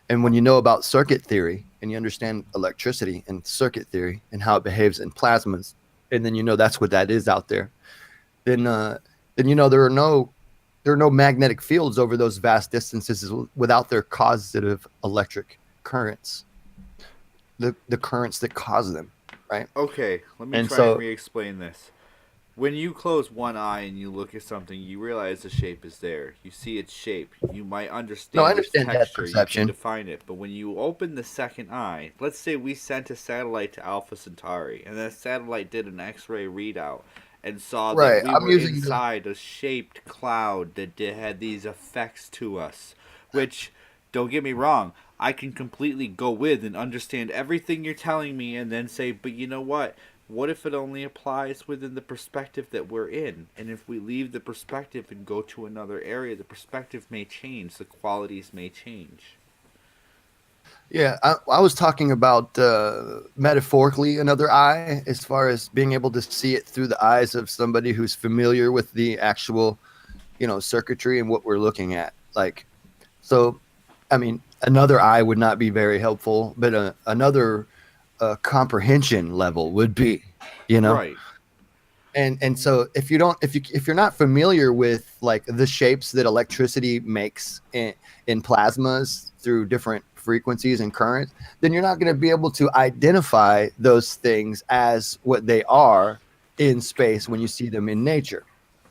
And when you know about circuit theory and you understand electricity and circuit theory and how it behaves in plasmas, and then you know that's what that is out there, then you know there are no magnetic fields over those vast distances without their causative electric currents, the currents that cause them, right? Okay, let me And try and so, re-explain this. When you close one eye and you look at something, you realize the shape is there. You see its shape. You might no, I understand its understand that texture. You can perception. define it. But when you open the second eye, let's say we sent a satellite to Alpha Centauri, and that satellite did an X-ray readout and saw that Right. we I'm were using the inside a shaped cloud that had these effects to us. Which, don't get me wrong, I can completely go with and understand everything you're telling me, and then say, but you know what? What if it only applies within the perspective that we're in? And if we leave the perspective and go to another area, the perspective may change, the qualities may change. Yeah, I was talking about metaphorically another eye, as far as being able to see it through the eyes of somebody who's familiar with the actual, circuitry and what we're looking at. Like, so, I mean, another eye would not be very helpful, but another comprehension level would be, you know. Right. And so if you're not familiar with like the shapes that electricity makes in plasmas through different frequencies and currents, then you're not going to be able to identify those things as what they are in space when you see them in nature.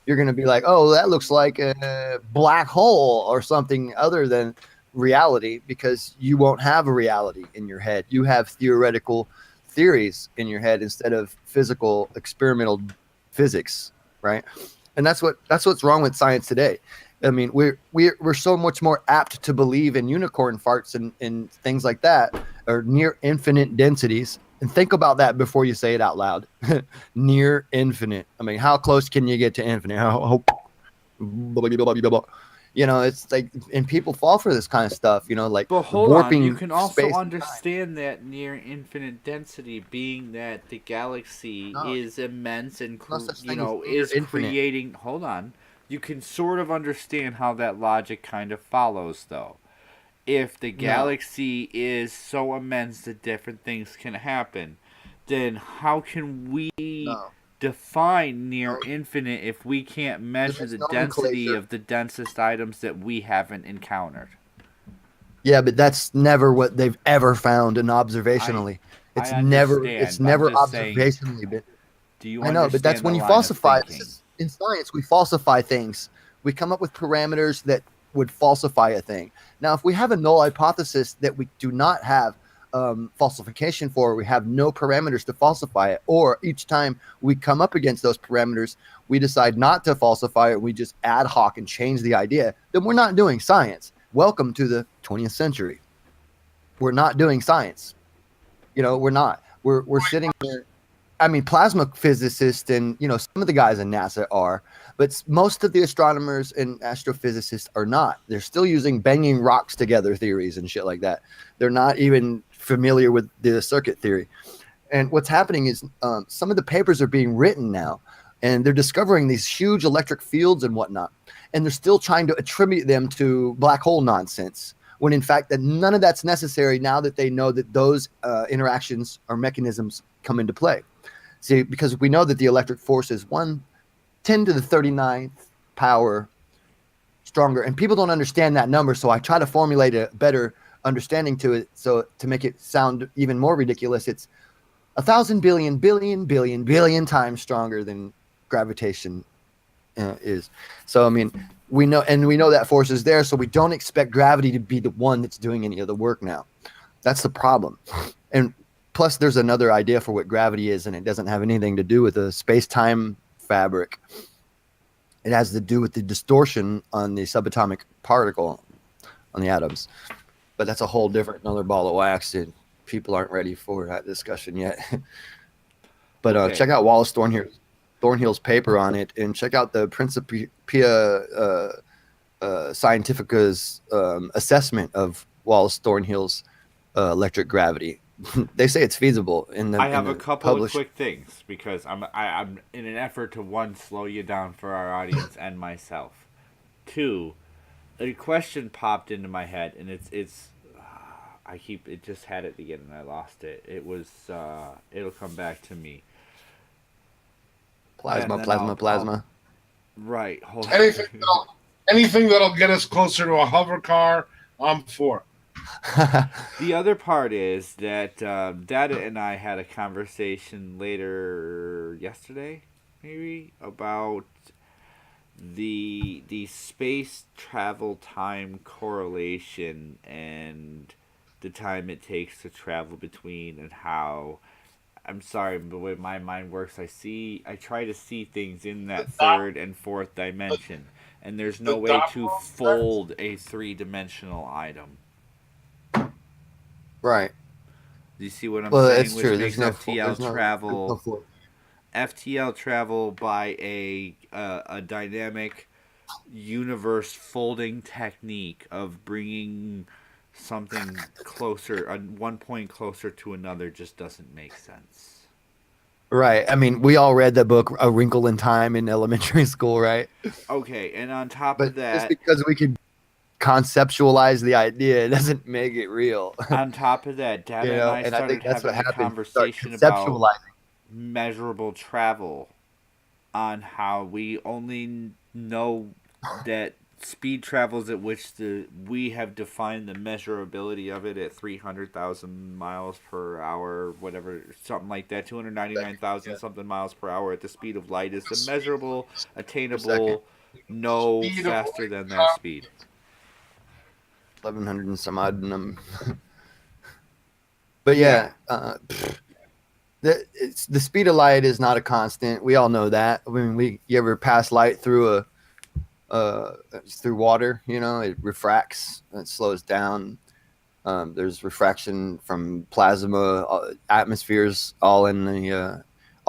You're going to be like, oh, that looks like a black hole or something other than reality, because you won't have a reality in your head. You have theoretical theories in your head instead of physical experimental physics, right? And that's what's wrong with science today. I mean, we're so much more apt to believe in unicorn farts and things like that, or near infinite densities. And think about that before you say it out loud. Near infinite. I mean, how close can you get to infinite? It's like, and people fall for this kind of stuff, like But hold on, you warping can also space and time. understand that near infinite density, being that the galaxy No, is immense and no such thing as near is infinite. creating. Hold on, you can sort of understand how that logic kind of follows, though. If the No, galaxy is so immense that different things can happen, then how can we no, define near no. infinite if we can't measure There's the density nomenclature. of the densest items that we haven't encountered? Yeah, but that's never what they've ever found in I observationally. I It's understand. I'm never just saying, observationally been. do you I know, but that's understand the when you line of falsify. This thinking? is in science. We falsify things. We come up with parameters that would falsify a thing. Now, if we have a null hypothesis that we do not have falsification for, we have no parameters to falsify it, or each time we come up against those parameters, we decide not to falsify it, we just ad hoc and change the idea, then we're not doing science. Welcome to the 20th century. We're not doing science. We're not. We're sitting here. I mean, plasma physicists and some of the guys in NASA are, but most of the astronomers and astrophysicists are not. They're still using banging rocks together theories and shit like that. They're not even familiar with the circuit theory. And what's happening is some of the papers are being written now, and they're discovering these huge electric fields and whatnot, and they're still trying to attribute them to black hole nonsense, when in fact that none of that's necessary now that they know that those interactions or mechanisms come into play. See, because we know that the electric force is 10 to the 39th power stronger, and people don't understand that number, so I try to formulate a better understanding to it, so to make it sound even more ridiculous, it's 1,000 billion billion billion billion times stronger than gravitation is. So I mean, we know that force is there, so we don't expect gravity to be the one that's doing any of the work now. That's the problem. And plus, there's another idea for what gravity is, and it doesn't have anything to do with the space-time fabric. It has to do with the distortion on the subatomic particle on the atoms. But that's a whole different another ball of wax, and people aren't ready for that discussion yet. But Okay. check out Wallace Thornhill's paper on it, and check out the Principia Scientifica's assessment of Wallace Thornhill's electric gravity. They say it's feasible in the I have a the couple of published. quick things because I'm in an effort to one slow you down for our audience and myself. Two, a question popped into my head and it's I keep it just had it again and I lost it. It was it'll come back to me. And Plasma, then plasma, plasma. right. Hold Anything that'll, anything that'll get us closer to a hover car, I'm for. The other part is that Dada and I had a conversation later yesterday, maybe about the space travel time correlation and the time it takes to travel between and how I'm sorry, but the way my mind works, I try to see things in The, that Dop- third and fourth dimension, and there's the no way to Doppler effect. fold a three-dimensional item. Right. Do you see what I'm Well, saying? it's Which true. makes There's no floor. FTL travel by a dynamic universe folding technique of bringing something closer, one point closer to another, just doesn't make sense. Right. I mean, we all read the book A Wrinkle in Time in elementary school, right? Okay, and on top But of just that, because we could conceptualize the idea, it doesn't make it real. Dad and I And I think started that's what having a happens. You start conversation about conceptualizing. measurable travel on how we only know that speed travels at which we have defined the measurability of it at 300,000 miles per hour, whatever, something like that, Yeah. 299,000 something miles per hour at the speed of light is The the speed measurable, Per second. attainable, no speed of faster light than that travel. speed. 1100 and some odd. But Yeah. the speed of light is not a constant. We all know that. I mean, you ever pass light through through water? It refracts. It slows down. There's refraction from plasma atmospheres all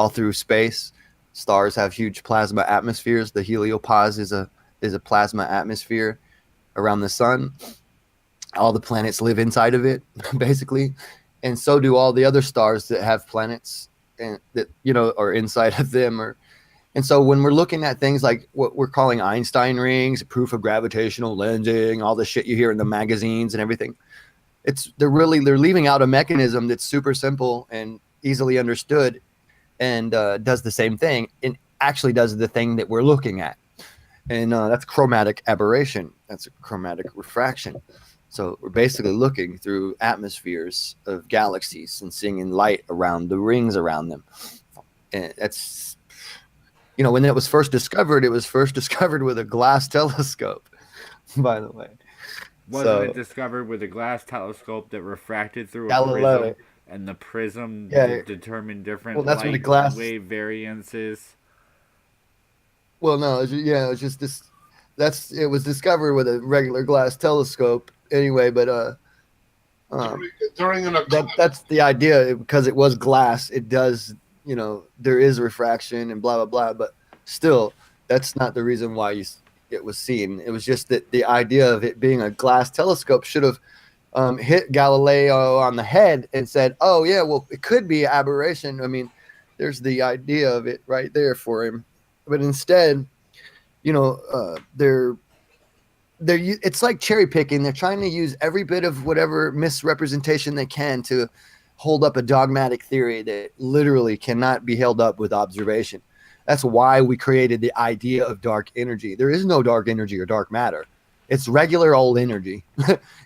through space. Stars have huge plasma atmospheres. The heliopause is a plasma atmosphere around the sun. All the planets live inside of it, basically, and so do all the other stars that have planets and that are inside of them. And so when we're looking at things like what we're calling Einstein rings, proof of gravitational lensing, all the shit you hear in the magazines and everything, they're leaving out a mechanism that's super simple and easily understood and does the same thing and actually does the thing that we're looking at. And that's chromatic aberration. That's a chromatic refraction. So we're basically looking through atmospheres of galaxies and seeing light around the rings around them. And that's, when it was first discovered with a glass telescope, by the way. Wasn't it discovered with a glass telescope that refracted through a Galileo. prism, and the prism determined different that's what the light glass wave variances? Well, no, it was just this. It was discovered with a regular glass telescope anyway, but during an eclipse. that's the idea, because it was glass. It does, there is refraction and blah blah blah, but still, that's not the reason why it was seen. It was just that the idea of it being a glass telescope should have hit Galileo on the head and said, "Oh yeah, well it could be aberration." I mean, there's the idea of it right there for him, but instead, it's like cherry picking. They're trying to use every bit of whatever misrepresentation they can to hold up a dogmatic theory that literally cannot be held up with observation. That's why we created the idea of dark energy. There is no dark energy or dark matter. It's regular old energy,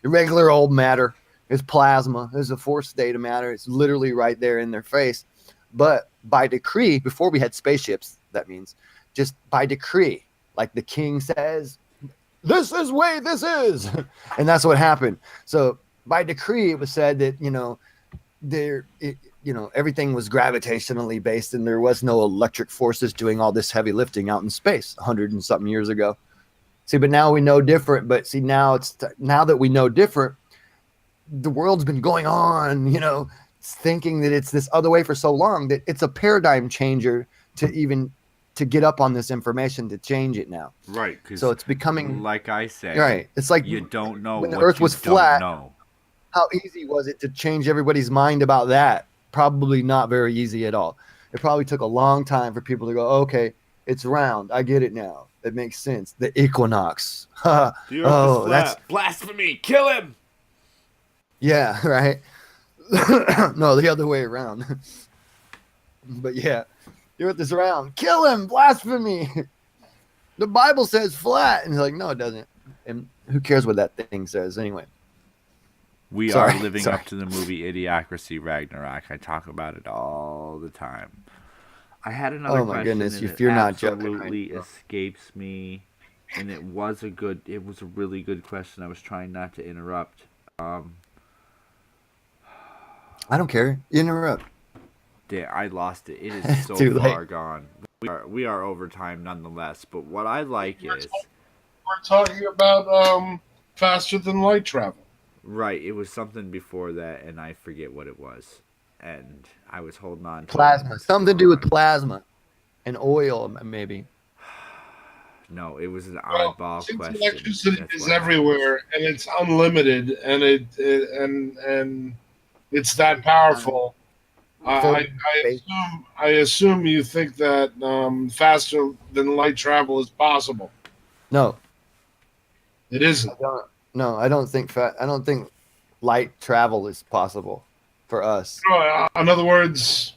regular old matter. It's plasma. There's a fourth state of matter. It's literally right there in their face. But by decree, before we had spaceships, that means just by decree, like the king says, this is way this is. And that's what happened. So by decree, it was said that, everything was gravitationally based and there was no electric forces doing all this heavy lifting out in space 100 and something years ago. See, but now we know different. But see, now that we know different, the world's been going on, thinking that it's this other way for so long that it's a paradigm changer to get up on this information to change it now. Right. So it's becoming, like I say, right. It's like you don't know when the what Earth you was don't flat. know. how easy was it to change everybody's mind about that? Probably not very easy at all. It probably took a long time for people to go, okay, it's round. I get it now. It makes sense. The equinox. The earth Oh, is that's flat. Blasphemy! Kill him! yeah, right. No, the other way around. But yeah, the earth is round. Kill him! Blasphemy! The Bible says flat, and he's like, no, it doesn't. And who cares what that thing says anyway? We Sorry, are living sorry. up to the movie Idiocracy Ragnarok. I talk about it all the time. I had another Oh my question, goodness, and if it you're not joking right absolutely now. escapes me. And it was a really good question. I was trying not to interrupt. I don't care. You interrupt. I lost it. It is so Too far late. gone. We are over time nonetheless. But what I like is We're talking about faster than light travel. right. It was something before that, and I forget what it was. And I was holding on to Plasma. it. Something to do with plasma and oil, maybe. No, it was an Well, oddball since question. electricity That's is what happens. everywhere and it's unlimited and it's that powerful, I assume you think that faster than light travel is possible. No, It isn't. no, I don't think I don't think light travel is possible for us. In other words,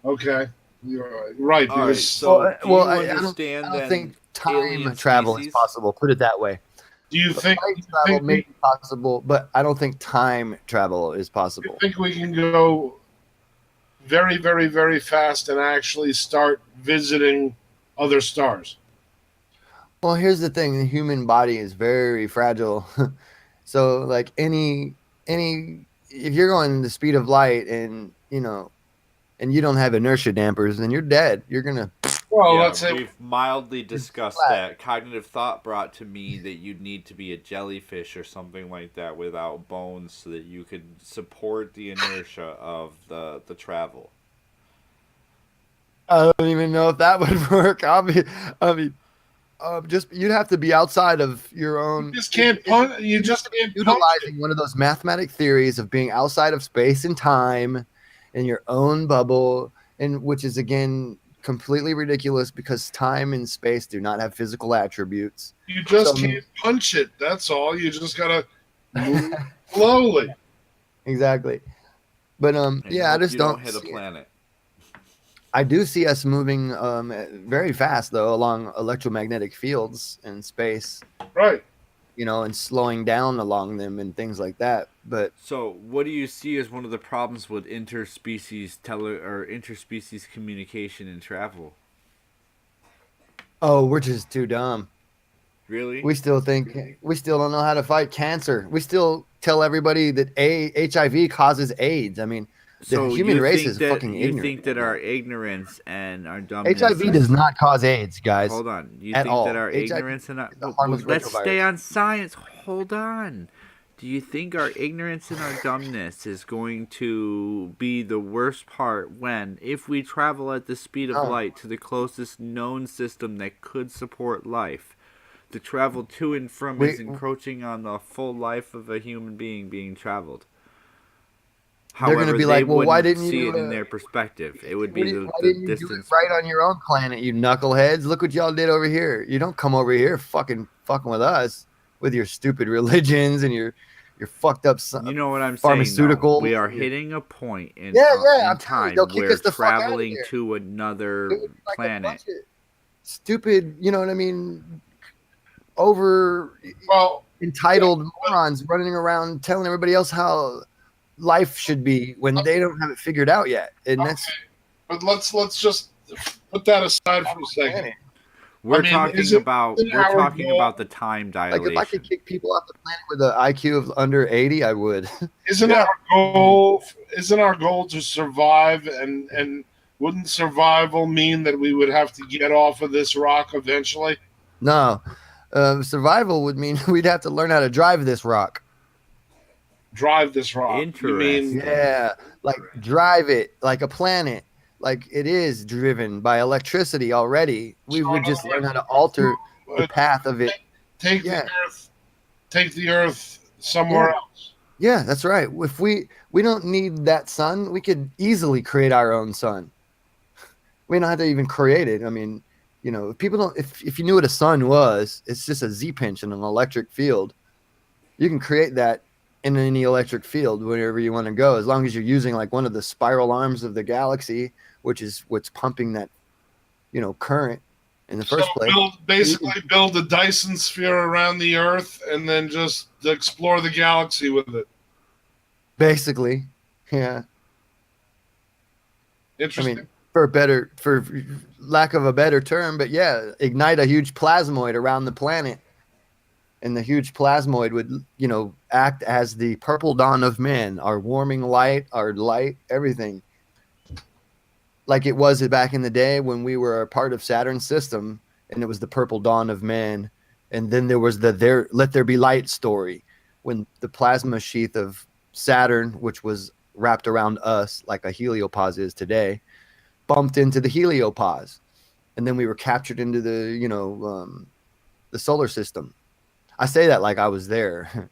okay, you're right. All right. Because So, do you I understand don't then think time alien travel is species? possible. Put it that way. do you But think light travel may be possible, but I don't think time travel is possible. we can go very, very, very fast and actually start visiting other stars? Well, here's the thing: the human body is very fragile. So, like any, if you're going the speed of light, and and you don't have inertia dampers, then you're dead. You're gonna Well, Yeah, let's say we've mildly discussed flat. that. Cognitive thought brought to me that you'd need to be a jellyfish or something like that without bones so that you could support the inertia of the travel. I don't even know if that would work. I mean, just you'd have to be outside of your you own. just can't punch. You just can't punch it. Utilizing one of those mathematic theories of being outside of space and time in your own bubble, and which is again completely ridiculous because time and space do not have physical attributes. You just So- can't punch it. That's all. You just gotta move slowly. Exactly. But And yeah, I hope just you don't hit a see it. planet. I do see us moving very fast though along electromagnetic fields in space, Right. and slowing down along them and things like that. But So, what do you see as one of the problems with interspecies communication and travel? we're just too dumb. Really? We still don't know how to fight cancer. We still tell everybody that HIV causes AIDS. I mean, the human you race think is that fucking you ignorant. think that our ignorance and our dumbness HIV does not cause AIDS, guys. Hold on. You at think all. that our HIV ignorance and our is a harmless let's stay retrovirus. on science. Hold on. Do you think our ignorance and our dumbness is going to be the worst part when, if we travel at the speed of No. light to the closest known system that could support life, the travel to and from is encroaching on the full life of a human being traveled? They're going However, to be they like, well, why wouldn't didn't see you? it in their perspective. It would be Why the didn't you do it distance. right on your own planet, you knuckleheads? Look what y'all did over here. You don't come over here fucking with us with your stupid religions and your fucked up You know what I'm saying? pharmaceuticals. We are hitting a point in, I'm telling you, time they'll kick where us the fuck outta traveling here. to another It would be like a planet. bunch of stupid, you know what I mean? Over Well, entitled morons running around telling everybody else how life should be when they don't have it figured out yet. And that's but let's just put that aside for a second. We're I mean, talking isn't about the time like dilation. if I could kick people off the planet with an IQ of under 80, I would. Isn't Yeah. our goal to survive, and wouldn't survival mean that we would have to get off of this rock eventually? No. Survival would mean we'd have to learn how to drive this rock. Drive this rock. You Interesting. mean Yeah, like drive it like a planet, like it is driven by electricity already. We would just learn how to alter the path of it. take Yeah. the Earth somewhere else? Yeah, that's right. If we don't need that sun, we could easily create our own sun. We don't have to even create it. I mean, if people don't, if you knew what a sun was, it's just a Z pinch in an electric field. You can create that in any electric field wherever you want to go, as long as you're using like one of the spiral arms of the galaxy, which is what's pumping that, current in the So first place. basically build a Dyson sphere around the Earth and then just explore the galaxy with it. Basically, yeah. Interesting. I mean, for lack of a better term, but yeah, ignite a huge plasmoid around the planet, and the huge plasmoid would, act as the purple dawn of man, our warming light, our light, everything. Like it was back in the day when we were a part of Saturn's system, and it was the purple dawn of man. And then there was the let there be light story, when the plasma sheath of Saturn, which was wrapped around us like a heliopause is today, bumped into the heliopause, and then we were captured into the solar system. I say that like I was there.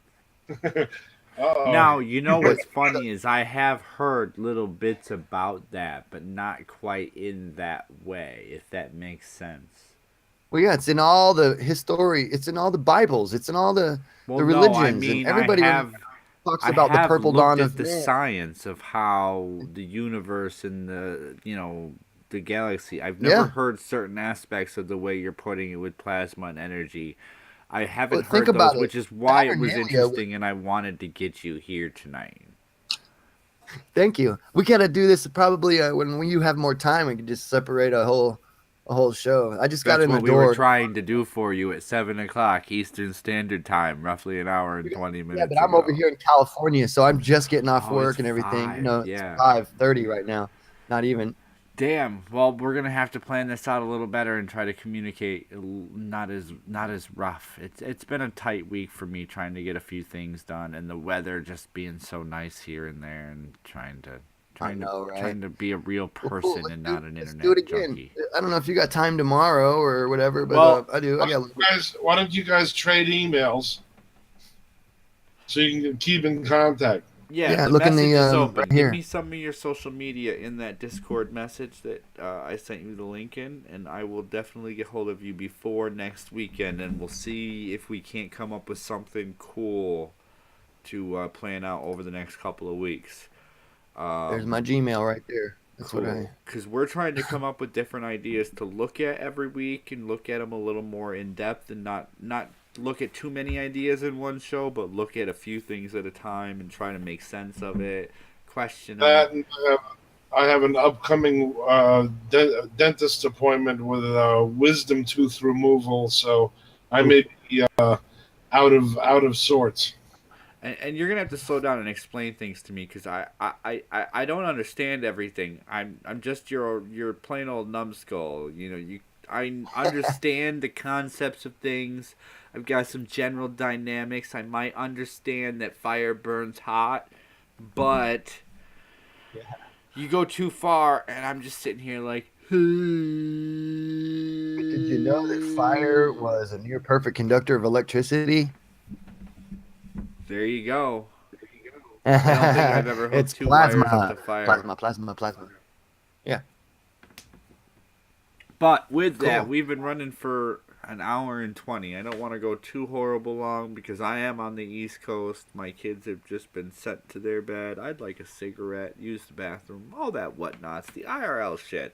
Now, what's funny is I have heard little bits about that, but not quite in that way, if that makes sense. Well, yeah, it's in all the history. It's in all the Bibles. It's in all the religions, no, I and mean, everybody talks I about the have purple looked dawn at of the man. science of how the universe and the galaxy. I've never heard certain aspects of the way you're putting it with plasma and energy. I haven't Think heard those, about it. which is why it was Saturnalia interesting, and I wanted to get you here tonight. Thank you. We gotta do this probably when you have more time. We can just separate a whole show. I just got That's in the what we were door. trying to do for you at 7 o'clock Eastern Standard Time, roughly an hour and 20 minutes. Yeah, but I'm over here in California, so I'm just getting off work it's and everything. 5, It's yeah. 5:30 right now. Not even. Damn. Well, we're gonna have to plan this out a little better and try to communicate not as rough. It's been a tight week for me trying to get a few things done, and the weather just being so nice here and there, and trying to be a real person and not an internet do it again. junkie. I don't know if you got time tomorrow or whatever, but Well, I do. Why don't you guys trade emails so you can keep in contact? Yeah, the look in message the is open. right Give here. me some of your social media in that Discord message that I sent you the link in, and I will definitely get hold of you before next weekend, and we'll see if we can't come up with something cool to plan out over the next couple of weeks. There's my Gmail right there. That's cool. Because we're trying to come up with different ideas to look at every week and look at them a little more in depth, and not look at too many ideas in one show, but look at a few things at a time and try to make sense of it, question that. it. I have an upcoming dentist appointment with wisdom tooth removal, so I may be out of sorts. And you're gonna have to slow down and explain things to me, because I don't understand everything. I'm just your plain old numbskull. I understand the concepts of things. I've got some general dynamics. I might understand that fire burns hot, but you go too far, and I'm just sitting here like. Did you know that fire was a near perfect conductor of electricity? There you go. I don't think I've ever hooked two wires up to fire. Plasma. Yeah. But with that, we've been running for an hour and 20. I don't want to go too horrible long because I am on the East Coast. My kids have just been sent to their bed. I'd like a cigarette, use the bathroom, all that whatnots, the IRL shit.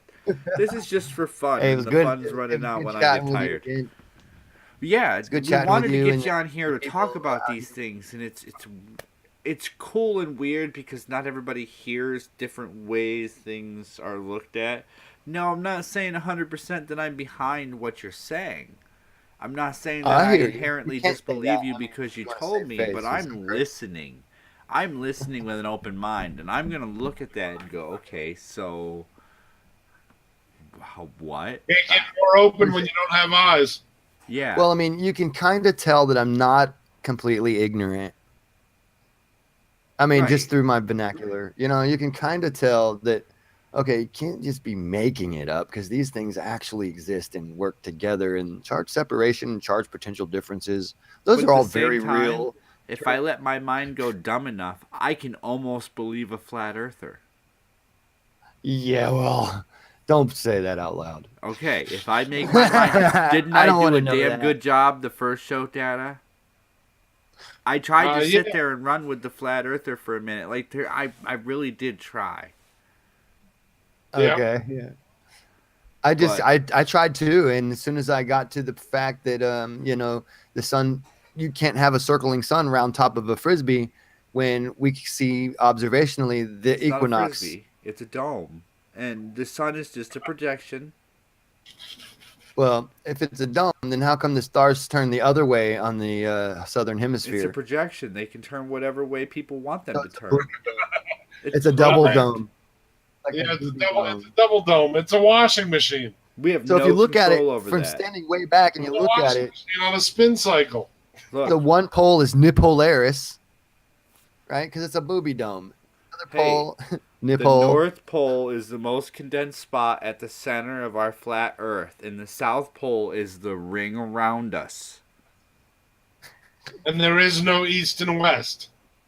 This is just for fun. Hey, and the fun's running out when I get tired. Yeah, it's good we wanted to get you on and here to talk about these things, and it's cool and weird because not everybody hears different ways things are looked at. No, I'm not saying 100% that I'm behind what you're saying. I'm not saying that I inherently disbelieve you because you told me, but I'm listening. I'm listening with an open mind, and I'm going to look at that and go, okay, so what? You can't get more open when you don't have eyes. Yeah. Well, I mean, you can kind of tell that I'm not completely ignorant. I mean, just through my vernacular. You can kind of tell that, okay, you can't just be making it up because these things actually exist and work together. And charge separation and charge potential differences, those are all very real. if I let my mind go dumb enough, I can almost believe a flat earther. Yeah, well, don't say that out loud. Okay, if I make my mind, didn't I don't do wanna a know damn that. good job the first show, Data? I tried to sit Yeah. there and run with the flat earther for a minute. Like I really did try. Yeah. Okay, yeah. I just But I tried to, and as soon as I got to the fact that the sun, you can't have a circling sun round top of a frisbee when we see observationally the it's not a equinox. frisbee. It's a dome. And the sun is just a projection. Well, if it's a dome, then how come the stars turn the other way on the southern It's a hemisphere? projection. They can turn whatever way people want them No, to it's a turn. It's a double Right. dome. Like Yeah, a it's a booby double. dome. It's a double dome. It's a washing machine. We have So if no you look at it control over from that. standing way back and It's you a look at washing it, machine on a spin cycle. Look, the one pole is Nipolaris, right? Because it's a booby dome. Other Hey, pole, the Nipole. North Pole is the most condensed spot at the center of our flat Earth, and the South Pole is the ring around us. And there is no east and west.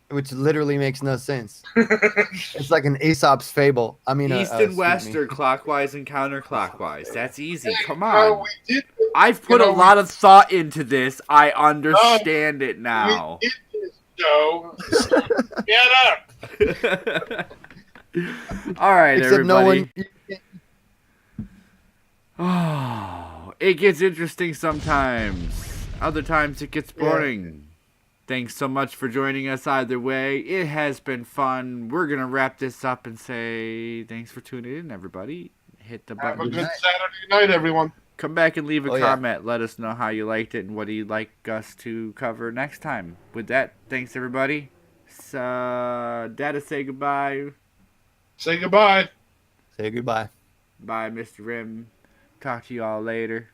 Which literally makes no sense. It's like an Aesop's fable. I mean, East and excuse west me. are clockwise and counterclockwise. That's easy. Come No, on. we did. I've put a lot of thought into this. I understand it We now. did this, Joe. Get up. All right, Except no everybody. one. Oh, it gets interesting sometimes. Other times it gets boring. Thanks so much for joining us either way. It has been fun. We're going to wrap this up and say thanks for tuning in, everybody. Hit the Have a button. good Saturday night, everyone. Come back and leave a Oh, yeah. comment. Let us know how you liked it and what you'd like us to cover next time. With that, thanks, everybody. Data, say goodbye. Say goodbye. Say goodbye. Bye, Mr. Rim. Talk to you all later.